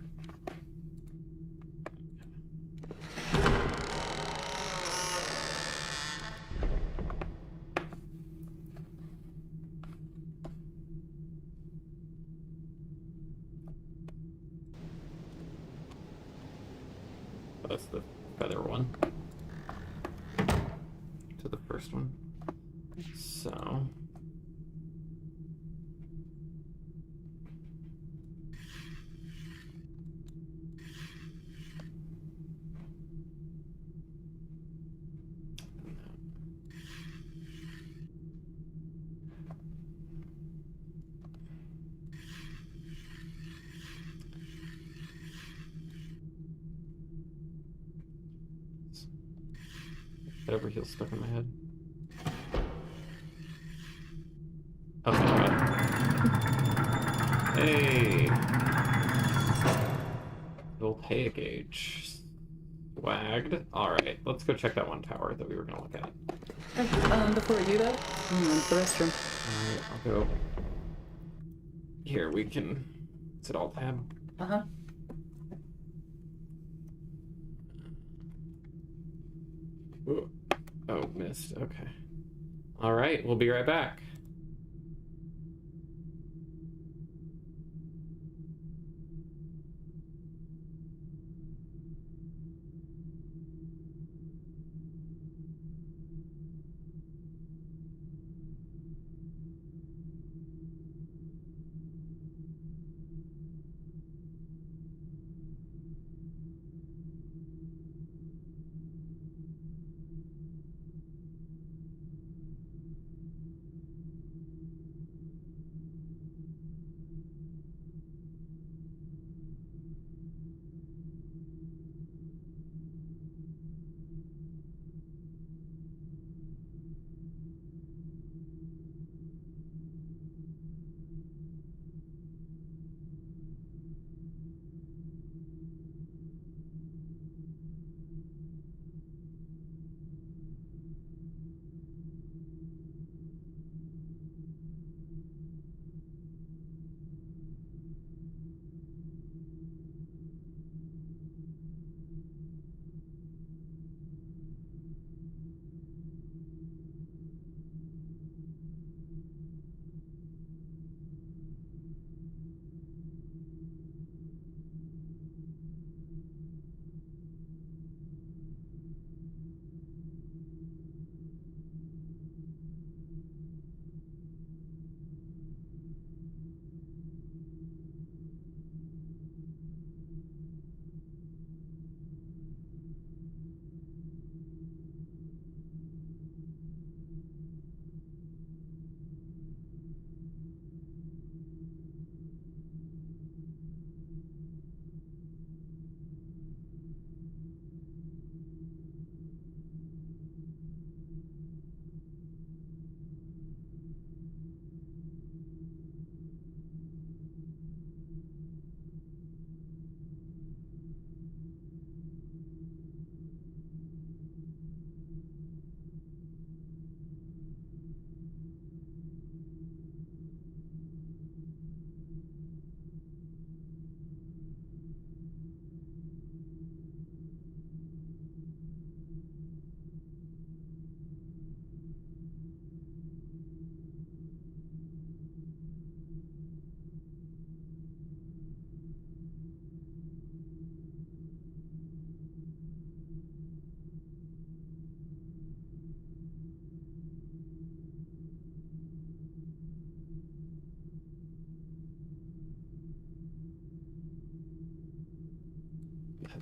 That's the feather one. To the first one. So. Whatever heel's stuck in my head. Okay, got it. Hey! Little pay gauge. Swagged. Alright, let's go check that one tower that we were gonna look at. Before we do that, I'm going to the restroom. Alright, I'll go. Here, we can. Is it alt tab? Uh-huh. Ooh. Oh, missed. Okay. Alright, we'll be right back.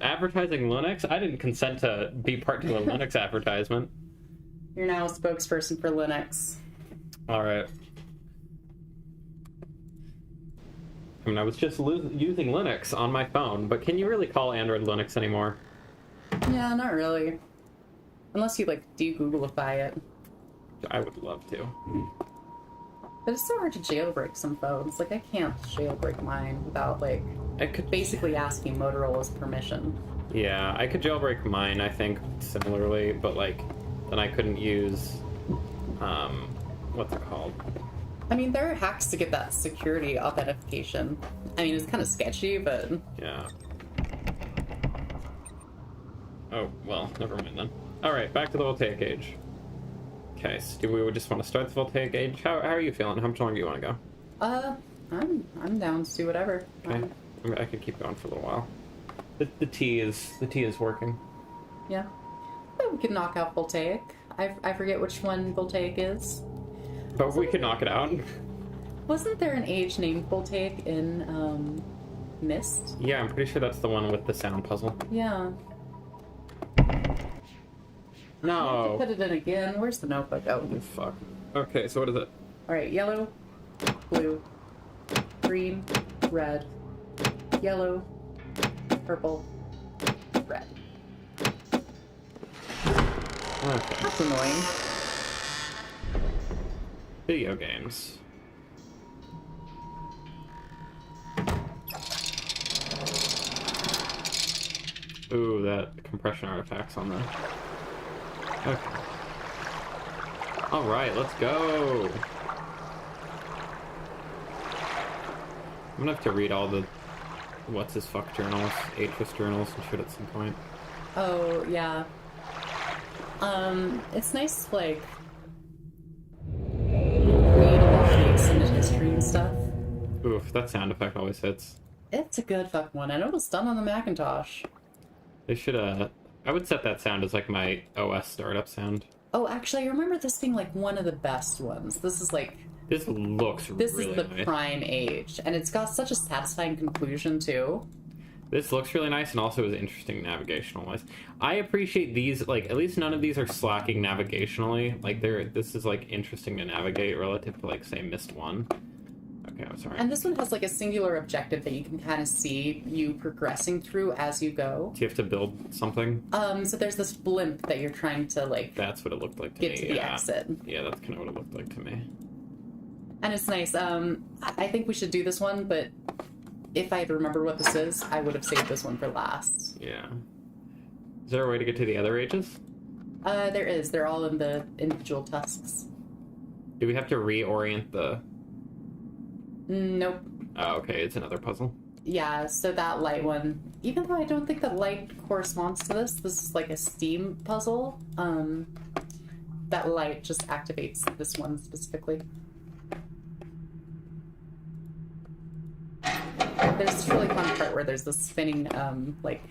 advertising Linux? I didn't consent to be part to a Linux advertisement. You're now a spokesperson for Linux. All right. I mean, I was just using Linux on my phone, but can you really call Android Linux anymore? Yeah, not really. Unless you, like, de-Googlify it. I would love to. But it's so hard to jailbreak some phones. Like, I can't jailbreak mine without, like, I could basically asking Motorola's permission. Yeah, I could jailbreak mine, I think, similarly, but, like, then I couldn't use, what's it called? I mean, there are hacks to get that security authentication. I mean, it's kind of sketchy, but... Yeah. Oh, well, never mind then. Alright, back to the voltaic gauge. Okay, so do we just want to start the voltaic gauge? How are you feeling? How much longer do you want to go? I'm down to do whatever. Okay. I could keep going for a little while. The tea is working. Yeah. But we could knock out voltaic. I forget which one voltaic is. But we could knock it out. Wasn't there an age named voltaic in Myst? Yeah, I'm pretty sure that's the one with the sound puzzle. Yeah. No. Put it in again. Where's the notebook? Oh, Oh, fuck. Okay, so what is it? all right. Yellow, blue, green, red, yellow, purple, red. Okay. That's annoying. Video games. Ooh, that compression artifact's on there. Okay. Alright, let's go! I'm gonna have to read all the what's-his-fuck journals, Atris journals and shit at some point. Oh, yeah. It's nice to, like, read about the extended history and stuff. Oof, that sound effect always hits. It's a good fucking one. I know it was done on the Macintosh. They should, I would set that sound as, like, my OS startup sound. Oh, actually, I remember this being, like, one of the best ones. This is, like... This looks This really is the nice. prime age. And it's got such a satisfying conclusion, too. This looks really nice and also is interesting navigational-wise. I appreciate these, like, at least none of these are slacking navigationally. Like, this is, like, interesting to navigate relative to, like, say, Myst 1. Okay, I'm sorry. And this one has, like, a singular objective that you can kind of see you progressing through as you go. Do you have to build something? So there's this blimp that you're trying to, like... That's what it looked like to get me, to the yeah. exit. Yeah, that's kind of what it looked like to me. And it's nice. I think we should do this one, but if I had remembered what this is, I would have saved this one for last. Yeah. Is there a way to get to the other ages? There is. They're all in the individual tusks. Do we have to reorient the... Nope. Oh, okay, it's another puzzle. Yeah, so that light one, even though I don't think that light corresponds to this is like a steam puzzle, that light just activates this one specifically. There's this really fun part where there's this spinning, like,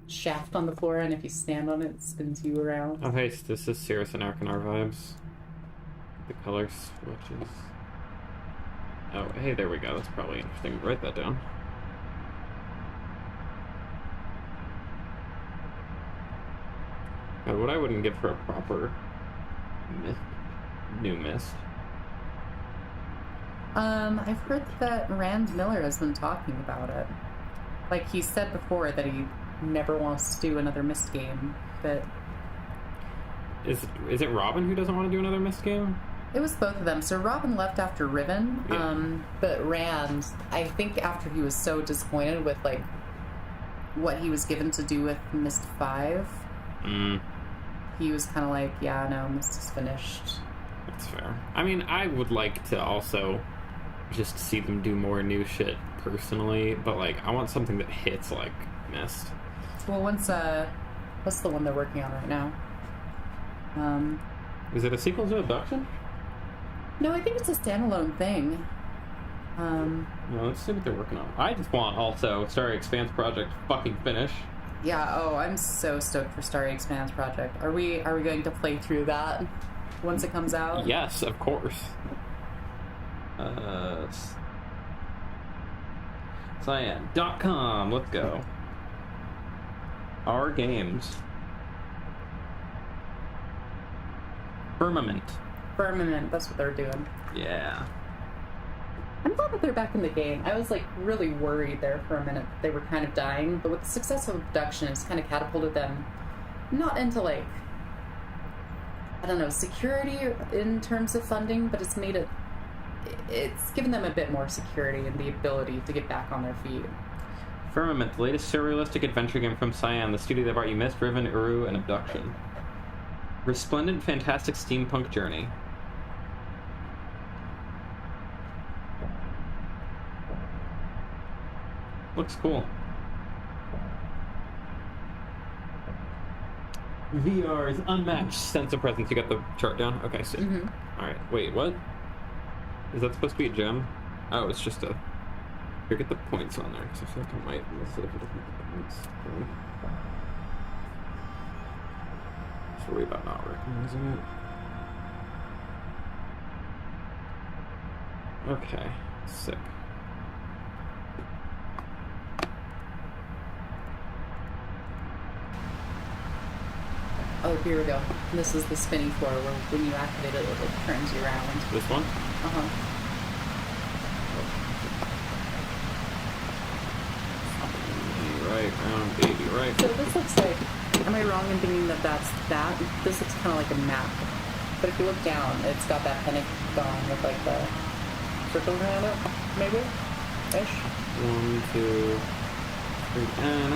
shaft on the floor, and if you stand on it, it spins you around. Oh, hey, this is Cirrus and Arcanar vibes. The color switches. Oh, hey, there we go. That's probably interesting. Write that down. God, what I wouldn't give for a proper new Myst. I've heard that Rand Miller has been talking about it. Like, he said before that he never wants to do another Myst game, but... Is it Robin who doesn't want to do another Myst game? It was both of them. So Robin left after Riven, Yeah. but Rand, I think after he was so disappointed with, like, what he was given to do with Myst 5, he was kind of like, yeah, no, Myst is finished. That's fair. I mean, I would like to also just see them do more new shit personally, but, like, I want something that hits like Myst. Well, what's the one they're working on right now? Is it a sequel to Abduction? No, I think it's a standalone thing. No, let's see what they're working on. I just want also Starry Expanse Project fucking finish. Yeah, oh, I'm so stoked for Starry Expanse Project. Are we going to play through that once it comes out? Yes, of course. Cyan.com, let's go. Our games. Firmament. Firmament, that's what they're doing. Yeah. I'm glad that they're back in the game. I was like really worried there for a minute. They were kind of dying, but with the success of abduction, it's kind of catapulted them not into like, I don't know, security in terms of funding, but it's made it, it's given them a bit more security and the ability to get back on their feet. Firmament, the latest surrealistic adventure game from Cyan, the studio that brought you Myst, Riven, Uru, and Abduction. Resplendent, fantastic steampunk journey. Looks cool. VR's unmatched sense of presence. You got the chart down? Okay, sick. Alright, wait, what? Is that supposed to be a gem? Oh, it's just a... Here, get the points on there, because I feel like I might miss it if it doesn't get the points. Just worry about not recognizing it. Okay, sick. Oh, here we go. This is the spinny floor where when you activate it, it like, turns you around. This one? Uh-huh. Right, round baby, right. So this looks like, am I wrong in thinking that that's that? This looks kind of like a map. But if you look down, it's got that pentagon with like the circle around it, maybe? Ish? 1, 2, 3, and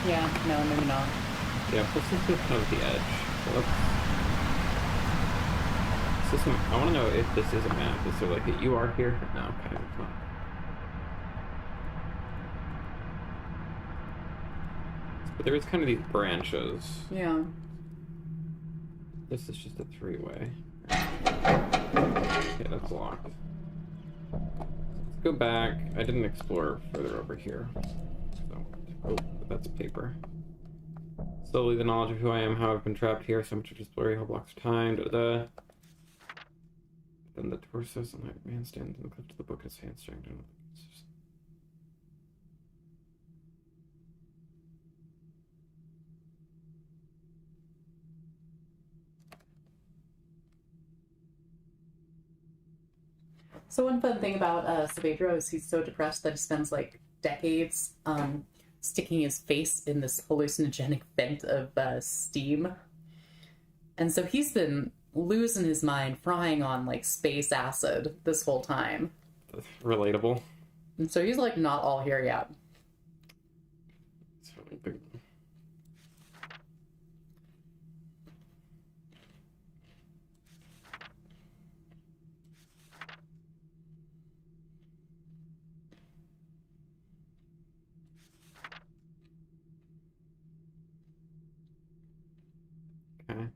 Yeah, no, maybe not. yeah, plus this is kind of the edge. So is this I want to know if this is a map. Is there like a you are here? No, okay, it's not. But there is kind of these branches. Yeah. This is just a three-way. Okay, that's locked. Let's go back. I didn't explore further over here. So, oh, but that's paper. Slowly, the knowledge of who I am, how I've been trapped here, so much of just blurry, whole blocks of time, da-da-da. Then the torso, some like man stands in the cliff to the book, his hands strung down. So one fun thing about Saavedra is he's so depressed that he spends like decades sticking his face in this hallucinogenic vent of steam. And so he's been losing his mind, frying on like space acid this whole time. That's relatable. And so he's like not all here yet. It's really big. Okay.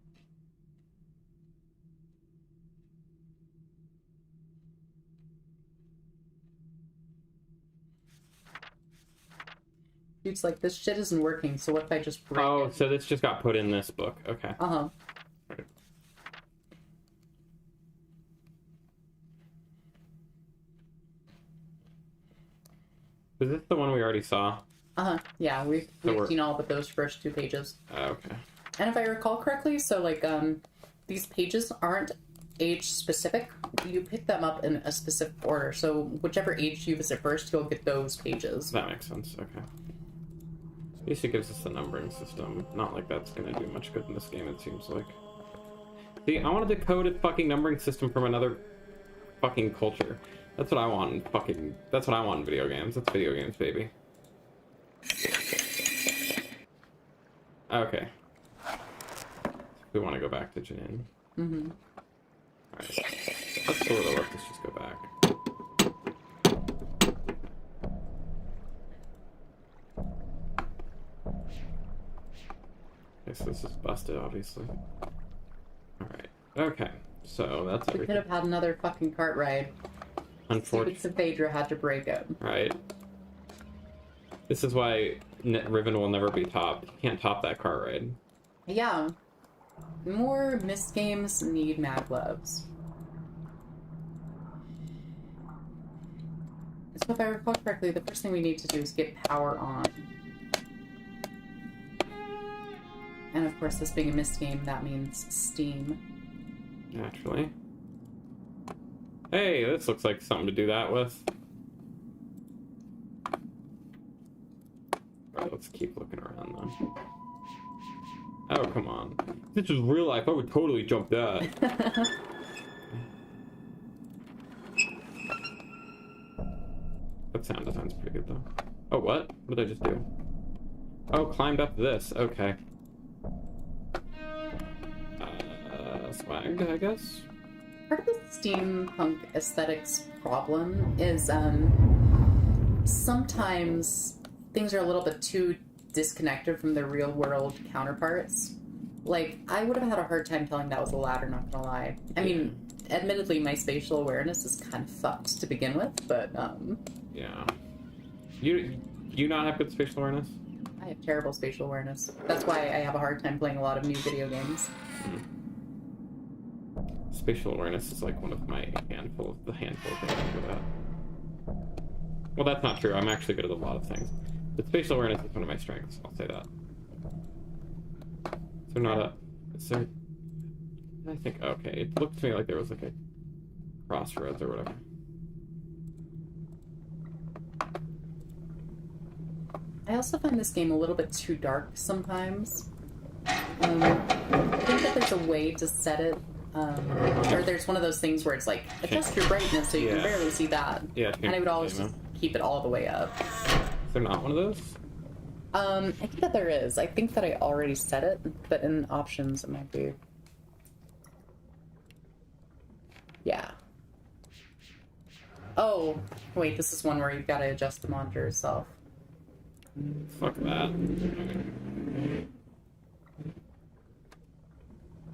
Dude's like, this shit isn't working, so what if I just break Oh, it? so this just got put in this book. Okay. Uh-huh. Right. Is this the one we already saw? Uh-huh. Yeah, we've we're- seen all but those first two pages. Okay. And if I recall correctly, so like these pages aren't age specific. You pick them up in a specific order. So whichever age you visit first, you'll get those pages. That makes sense. Okay. At least it gives us a numbering system. Not like that's gonna do much good in this game, it seems like. See, I want to decode a fucking numbering system from another fucking culture. That's what I want in fucking... That's what I want in video games. That's video games, baby. Okay. We want to go back to Janine. Mm-hmm. Alright. Let's sort of let's just go back. Okay, so this is busted, obviously. Alright. Okay. So that's We could everything. have had another fucking cart ride. Unfortunately. Stupid Saavedra had to break it. Right. This is why Riven will never be topped. You can't top that car ride. Yeah. More Myst games need mad gloves. So if I recall correctly, the first thing we need to do is get power on. And of course, this being a Myst game, that means Steam. Naturally. Hey, this looks like something to do that with. Alright, let's keep looking around though. Oh, come on. If this was real life, I would totally jump that. That sound design's pretty good though. Oh, what? What did I just do? Oh, climbed up this. Okay. Swag, I guess? Part of the steampunk aesthetics problem is sometimes things are a little bit too disconnected from their real world counterparts. Like, I would have had a hard time telling that was a ladder, not gonna lie. I mean, admittedly, my spatial awareness is kind of fucked to begin with, but yeah. You not have good spatial awareness? I have terrible spatial awareness. That's why I have a hard time playing a lot of new video games. Spatial awareness is like one of my handful of things for that. Well, that's not true. I'm actually good at a lot of things. But spatial awareness is one of my strengths. I'll say that. So not a... So... I think... Okay, it looked to me like there was like a crossroads or whatever. I also find this game a little bit too dark sometimes. I think that there's a way to set it, or there's one of those things where it's like, adjust your brightness so you can barely see that. Yeah, and I would always just keep it all the way up. Is there not one of those? I think that there is. I think that I already set it, but in options it might be. Yeah. Oh, wait, this is one where you've got to adjust the monitor yourself. Fuck that.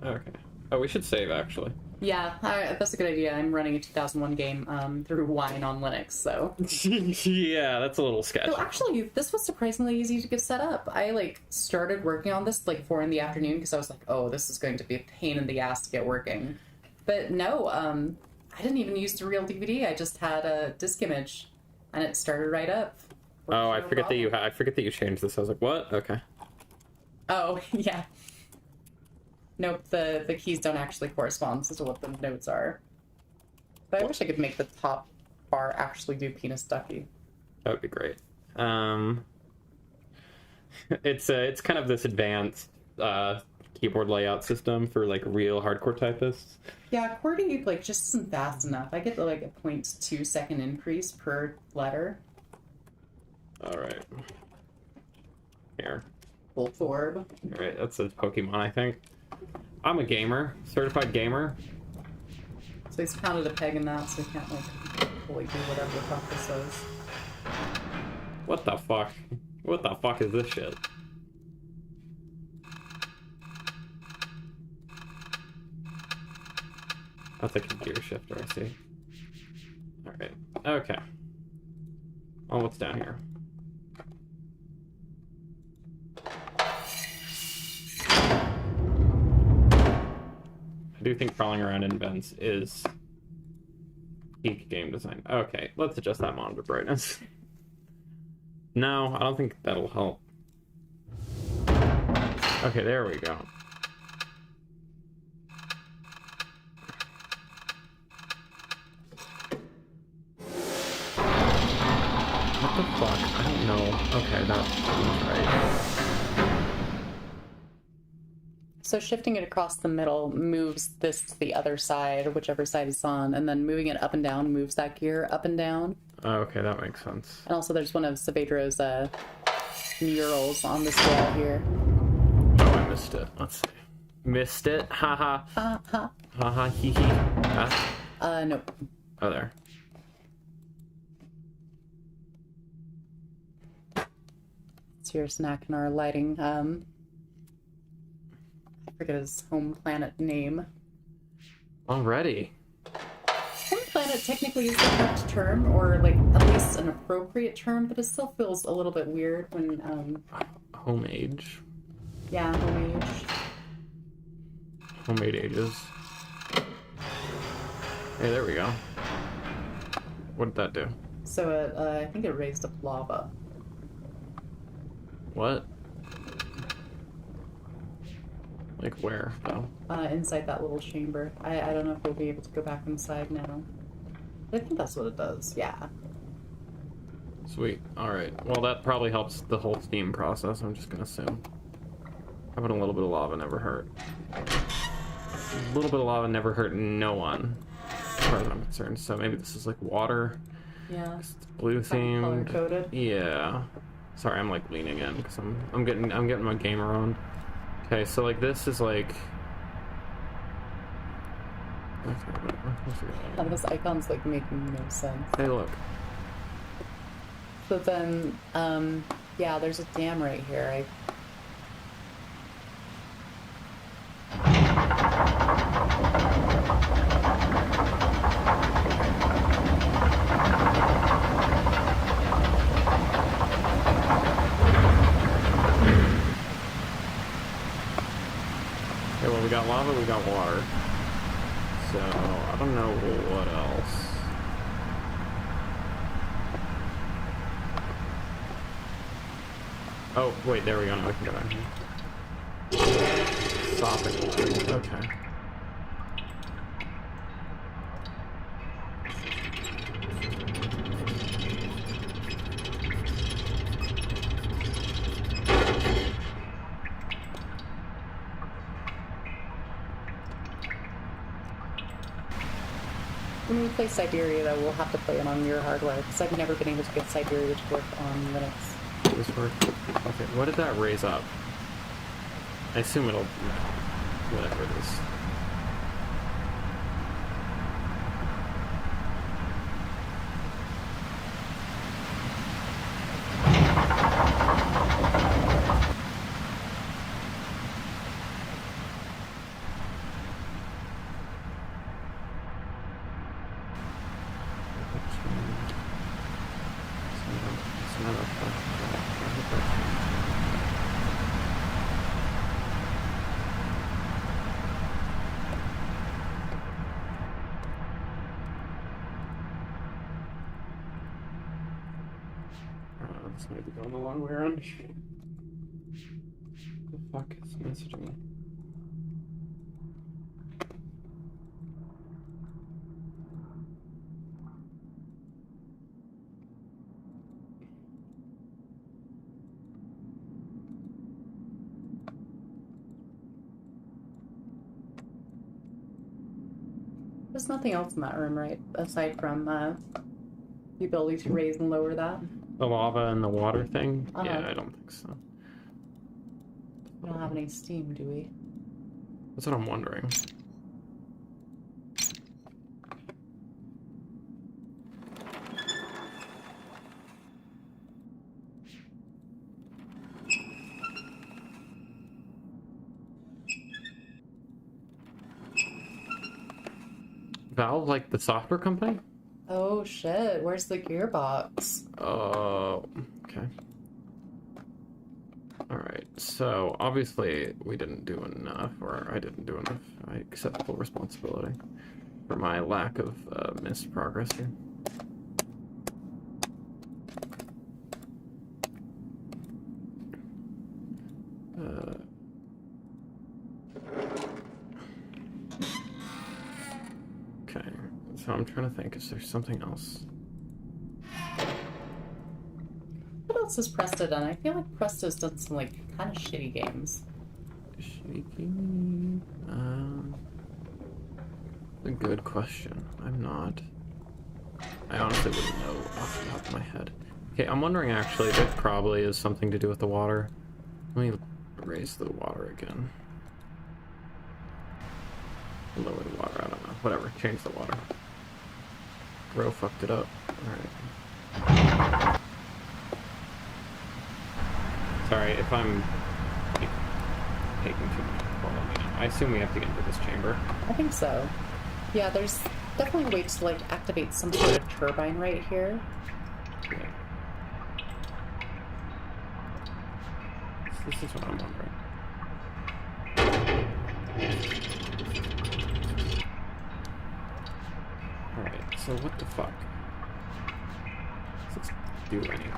Okay. Oh, we should save, actually. Yeah, that's a good idea. I'm running a 2001 game through Wine on Linux, so... Yeah, that's a little sketchy. So actually, this was surprisingly easy to get set up. I, started working on this, 4 in the afternoon, because I was like, oh, this is going to be a pain in the ass to get working. But no, I didn't even use the real DVD. I just had a disk image, and it started right up. Oh, I forget that you changed this. I was like, what? Okay. Oh, yeah. Nope, the keys don't actually correspond to what the notes are. But I wish I could make the top bar actually do penis ducky. That would be great. It's kind of this advanced keyboard layout system for real hardcore typists. Yeah, QWERTY just isn't fast enough. I get a 0.2 second increase per letter. All right. Here. Voltorb. All right, that's a Pokemon, I think. I'm a gamer, certified gamer. So he's pounded a peg in that, so he can't fully do whatever the fuck this is. What the fuck? What the fuck is this shit? That's like a gear shifter, I see. Alright. Okay. Oh, what's down here? I do think crawling around in vents is peak game design. Okay, let's adjust that monitor brightness. No, I don't think that'll help. Okay, there we go. What the fuck? I don't know. Okay, that's right. So shifting it across the middle moves this to the other side, whichever side it's on, and then moving it up and down moves that gear up and down. Oh, okay, that makes sense. And also there's one of Saavedra's murals on this wall here. Oh, I missed it. Let's see. Missed it? Haha. Ha. Haha, hee hee. Huh? Nope. Oh, there. It's your snack and our lighting. I forget his home planet name. Already. Home planet technically is the correct term, or at least an appropriate term, but it still feels a little bit weird when Home age. Yeah, home age. Homemade ages. Hey, there we go. What did that do? So I think it raised up lava. What? Like where, though? Inside that little chamber. I don't know if we'll be able to go back inside now. I think that's what it does, yeah. Sweet. Alright. Well, that probably helps the whole steam process, I'm just gonna assume. Having a little bit of lava never hurt. A little bit of lava never hurt no one, as far as I'm concerned. So maybe this is like water. Yeah. It's blue themed. Color coded. Yeah. Sorry, I'm like leaning in because I'm getting my gamer on. Okay, so like this is like. Okay, whatever. We'll figure that out. This icon's like making no sense. Hey, look. But then, yeah, there's a dam right here. Okay, well, we got lava, we got water. So, I don't know what else. Oh, wait, there we go. Now we can go down here. Sopping. Okay. When we play Siberia, though, we'll have to play it on your hardware, because I've never been able to get Siberia to work on Linux. This work. Okay, what did that raise up? I assume it'll. Whatever it is. This might be going the long way around. The fuck is messaging me? There's nothing else in that room, right? Aside from the ability to raise and lower that. The lava and the water thing? Uh-huh. Yeah, I don't think so. We don't have any steam, do we? That's what I'm wondering. Valve, like the software company? Oh shit, where's the gearbox? Oh, okay. Alright, so obviously we didn't do enough, or I didn't do enough. I accept full responsibility for my lack of missed progress here. Okay, so I'm trying to think, is there something else? What else has Presto done? I feel like Presto's done some like kind of shitty games. Shaky. A good question. I'm not. I honestly wouldn't know off the top of my head. Okay, I'm wondering actually, that probably is something to do with the water. Let me raise the water again. Lower the water, I don't know. Whatever, change the water. Bro fucked it up. Alright. Sorry if I'm taking too much. I assume we have to get into this chamber. I think so. Yeah, there's definitely a way to like activate some sort of turbine right here. Yeah. This is what I'm wondering. Alright, so what the fuck? Does this do anything?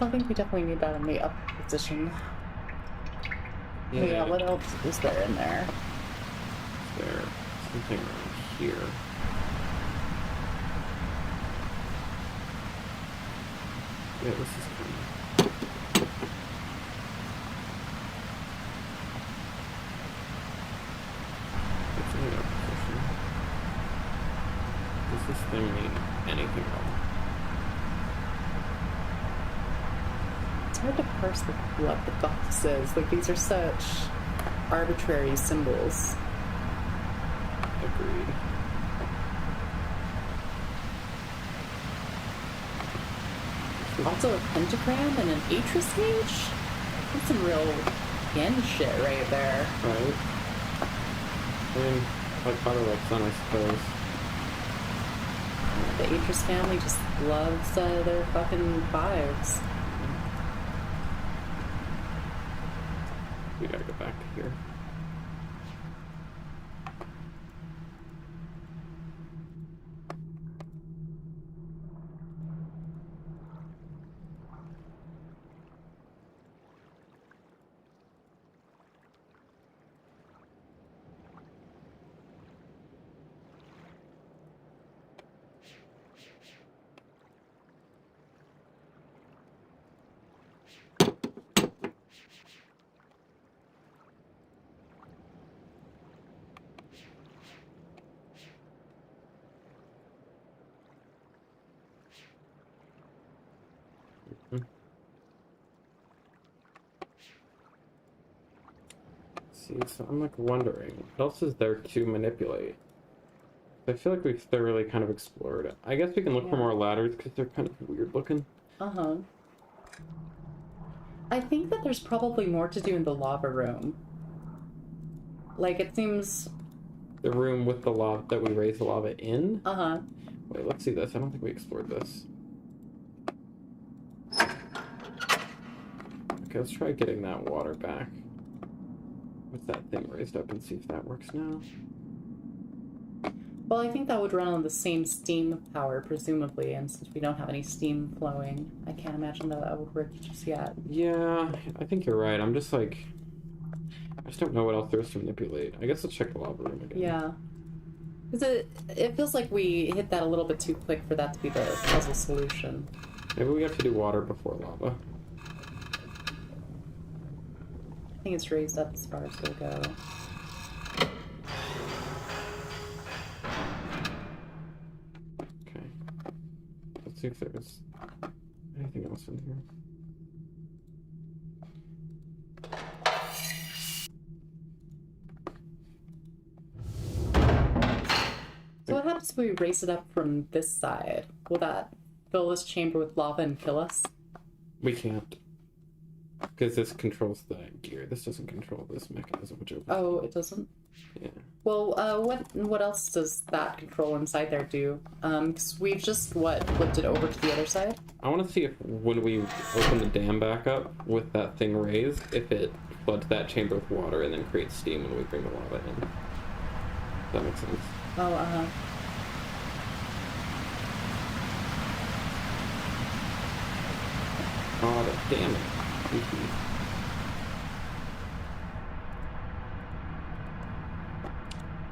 I think we definitely need that on the up edition. Yeah. Yeah, what else is there in there? There's something around here. Yeah, this is kind of... It's in a position. Does this thing mean anything at all? It's hard to parse what the fuck this is. Like, these are such arbitrary symbols. Agreed. Also a pentagram and an Atris gauge? That's some real end shit right there. Right. I mean, like father, like son, I suppose. The Atris family just loves their fucking fives. We gotta go back to here. See, so I'm like wondering, what else is there to manipulate? I feel like we've thoroughly kind of explored it. I guess we can look for more ladders because they're kind of weird looking. Uh-huh. I think that there's probably more to do in the lava room. Like, it seems... The room with the lava that we raise the lava in? Uh-huh. Wait, let's see this. I don't think we explored this. Okay, let's try getting that water back. With that thing raised up and see if that works now. Well, I think that would run on the same steam power, presumably, and since we don't have any steam flowing, I can't imagine that would work just yet. Yeah, I think you're right. I'm just like... I just don't know what else there is to manipulate. I guess let's check the lava room again. Yeah. Because it feels like we hit that a little bit too quick for that to be the puzzle solution. Maybe we have to do water before lava. I think it's raised up as far as we'll go. Okay. Let's see if there's anything else in here. So what happens if we raise it up from this side? Will that fill this chamber with lava and kill us? We can't. Because this controls the gear. This doesn't control this mechanism, which opens. Oh, it doesn't? Yeah. Well, what else does that control inside there do? Because we've just, flipped it over to the other side? I want to see if when we open the dam back up with that thing raised, if it floods that chamber with water and then creates steam when we bring the lava in. Does that make sense? Oh, uh-huh. Oh, damn it.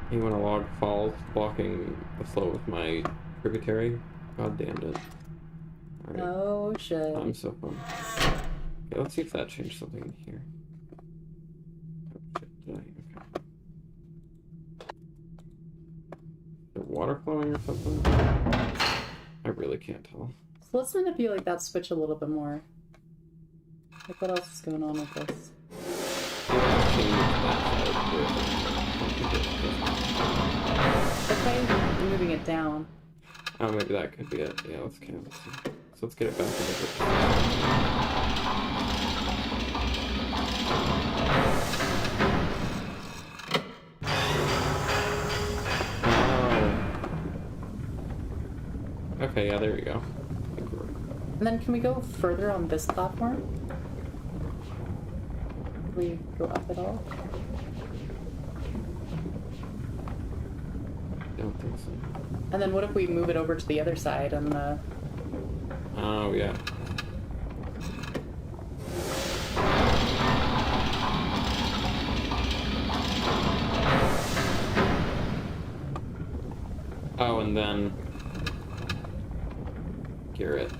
Hey, when a log falls, blocking the flow of my tributary. God damned it. Alright. Oh, shit. I'm so fun. Okay, let's see if that changed something in here. Oh, shit, did I? Okay. Is there water flowing or something? I really can't tell. So let's manipulate that switch a little bit more. Like, what else is going on with this? Okay, I'm moving it down. Oh, maybe that could be it. Yeah, let's count. So let's get it back to the... Oh. Okay, yeah, there we go. And then can we go further on this platform? Can we go up at all? I don't think so. And then what if we move it over to the other side and Oh, yeah. Oh, and then gear it.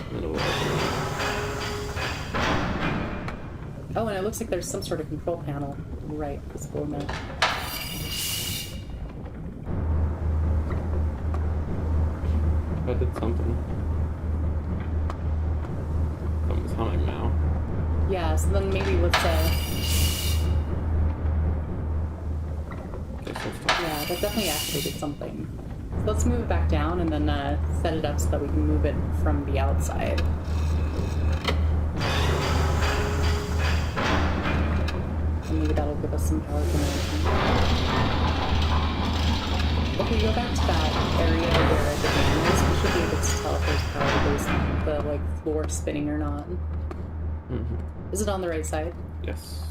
And it'll Oh, and it looks like there's some sort of control panel right visible in there. I did something. Something's humming now. Yeah, so then maybe let's Okay, so stop. yeah, that definitely activated something. So let's move it back down and then set it up so that we can move it from the outside. And maybe that'll give us some power generation. If we go back to that area where the dam is, we should be able to tell if there's power based on the like floor spinning or not. Mm-hmm. Is it on the right side? Yes.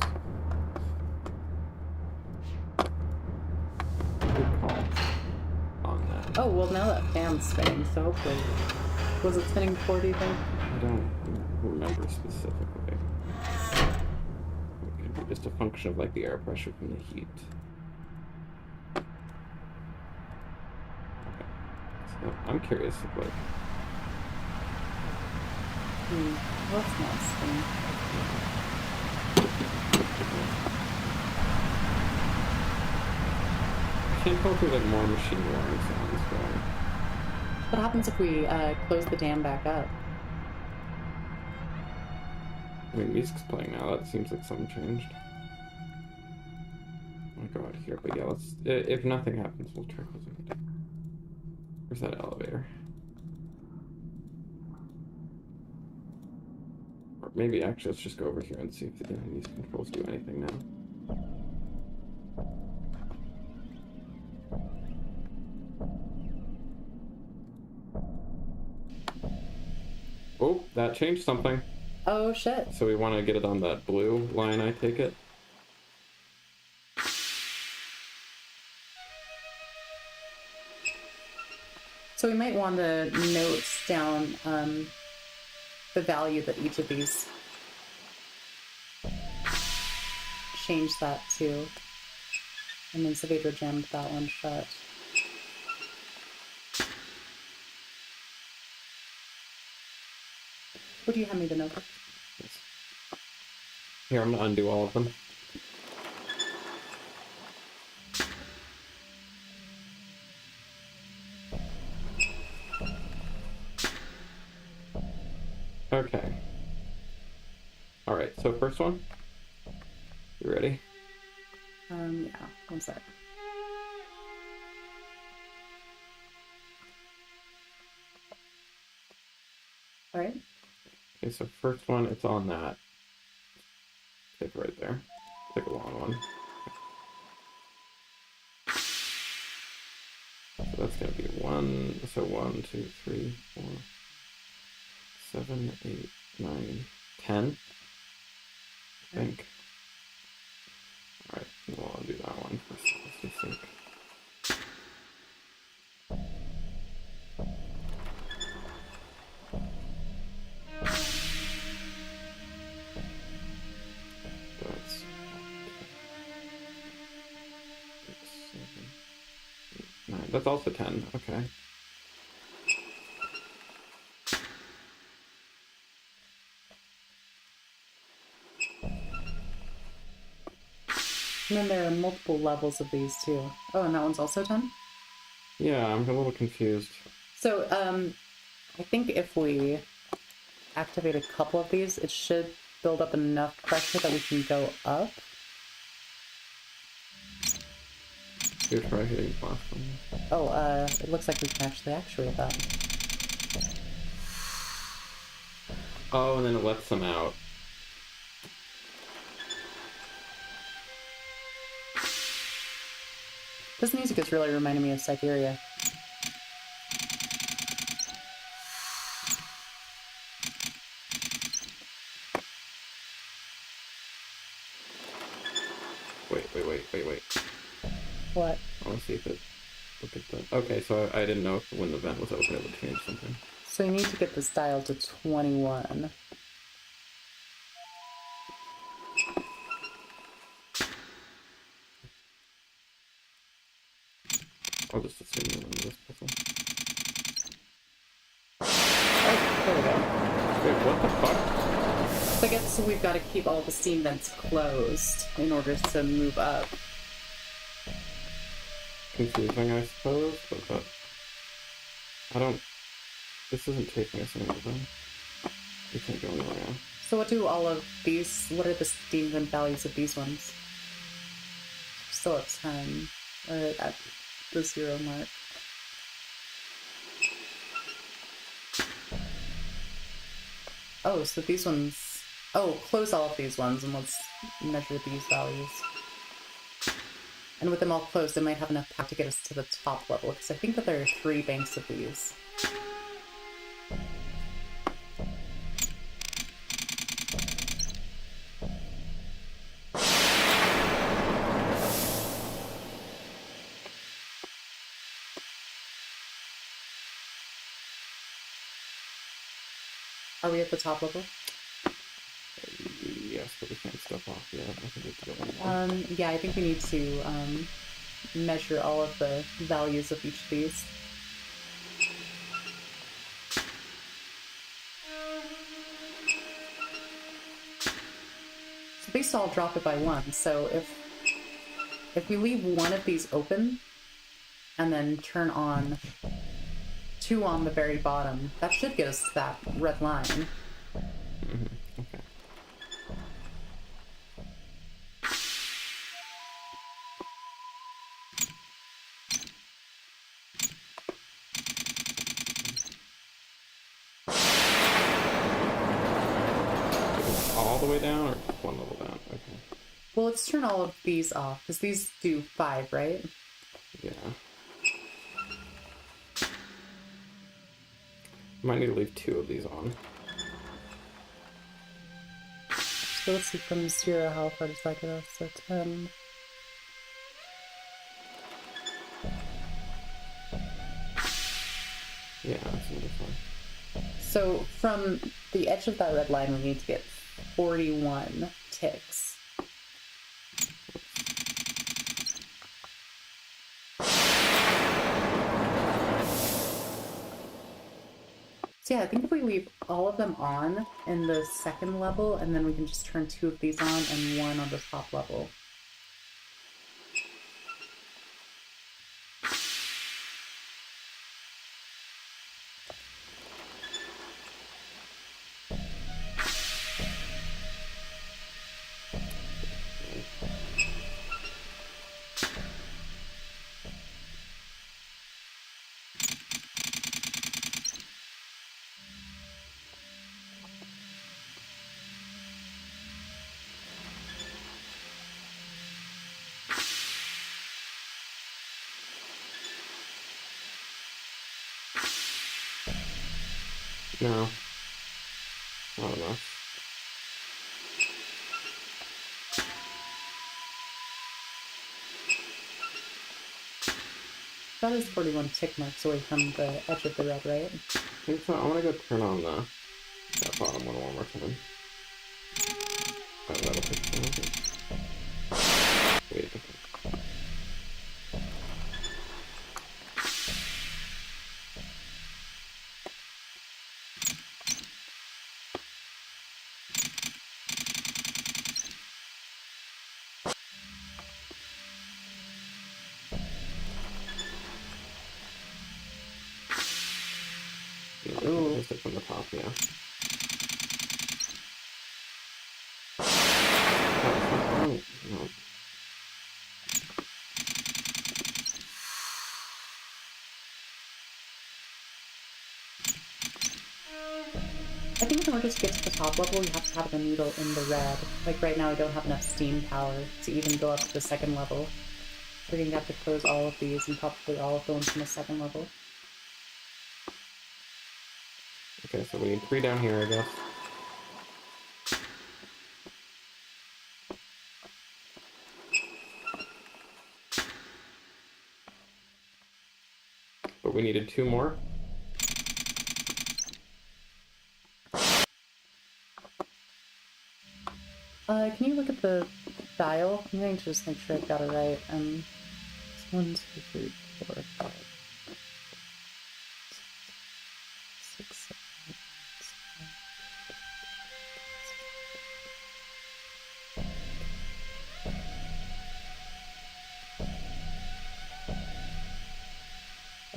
Good call on that. Oh, well now that fan's spinning, so hopefully. Was it spinning before, do you think? I don't remember specifically. It could be just a function of like the air pressure from the heat. Okay. So I'm curious if like Well, it's not spinning. I can't tell if there's like more machine learning sounds going. What happens if we close the dam back up? I mean, music's playing now. That seems like something changed. I'll go out here, but yeah, let's. If nothing happens, we'll try closing it. Where's that elevator? Or maybe actually, let's just go over here and see if these controls do anything now. Oh, that changed something. Oh shit. So we want to get it on that blue line, I take it. So we might want to note down the value that each of these change that to. And then Savadra jammed that one shut. Would you hand me the notebook? Yes. Here, I'm gonna undo all of them. Okay. Alright, so first one. You ready? Yeah, one sec. Alright. Okay, so first one, it's on that. Take it right there. Take a long one. So that's gonna be 1, so 1, 2, 3, 4, 7, 8, 9, 10. I think. Alright, well, I'll do that one first. Let's just think. That's 6, 7, 8, 9. That's also 10. Okay. And then there are multiple levels of these too. Oh, and that one's also 10? Yeah, I'm a little confused. So, I think if we activate a couple of these, it should build up enough pressure that we can go up. You're trying hitting the last one. Oh, it looks like we can actually actuate that. Oh, and then it lets them out. This music is really reminding me of Siberia. Wait. What? I want to see if it... Look at the... Okay, so I didn't know if when the vent was open it would change something. So you need to get this dial to 21. I'll just assume you're in this puzzle. Oh, there we go. Wait, what the fuck? So I guess we've got to keep all the steam vents closed in order to move up. Confusing, I suppose, but I don't... This isn't taking us anywhere, though. We can't go anywhere now. So what do all of these, what are the steam vent values of these ones? Still at 10, or at the 0 mark. Oh, so these ones, oh, close all of these ones and let's measure these values. And with them all closed, it might have enough power to get us to the top level, because I think that there are 3 banks of these. Are we at the top level? Yes, but we can't step off yet. I think we have to go one more. Yeah, I think we need to measure all of the values of each of these. So these all drop it by 1. So if we leave one of these open and then turn on 2 on the very bottom, that should get us to that red line. Mm-hmm. Okay. All the way down, or just one level down? Okay. Well, let's turn all of these off, because these do 5, right? Yeah. Might need to leave 2 of these on. So let's see from 0 how far does that get us? So 10. Yeah, that's another fine. So from the edge of that red line, we need to get 41 ticks. So yeah, I think if we leave all of them on in the second level, and then we can just turn 2 of these on and 1 on the top level. No. Not enough. That is 41 tick marks away from the edge of the red, right? I think so. I want to go turn on that bottom one more time. Oh, that'll fix it, I think. Wait, okay. No, just it from the top, yeah. Oh, no. I think in order to get to the top level, we have to have the needle in the red. Like right now, I don't have enough steam power to even go up to the second level. We're going to have to close all of these and probably all of the ones from the second level. Okay, so we need 3 down here, I guess. But we needed 2 more. Can you look at the dial? I'm going to just make sure I've got it right. It's 1, 2, 3, 4, 5, 6, 7,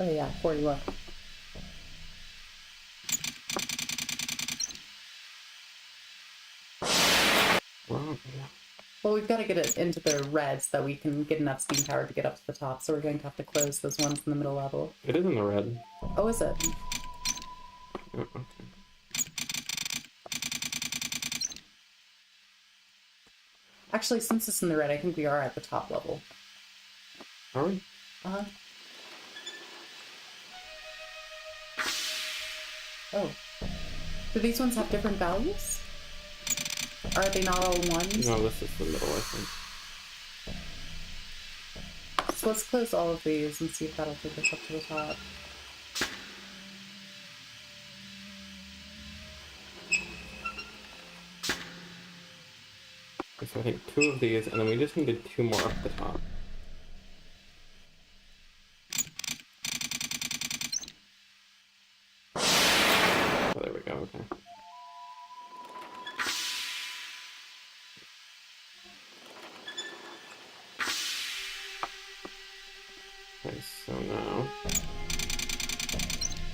8. Oh yeah, 41. Well, we've got to get it into the red so that we can get enough steam power to get up to the top, so we're going to have to close those ones in the middle level. It is in the red. Oh, is it? Oh, okay. Actually, since it's in the red, I think we are at the top level. Are we? Uh-huh. Oh. Do these ones have different values? Are they not all ones? No, this is the middle, I think. So let's close all of these and see if that'll take us up to the top. So I think 2 of these, and then we just needed 2 more up the top. Oh, there we go, okay.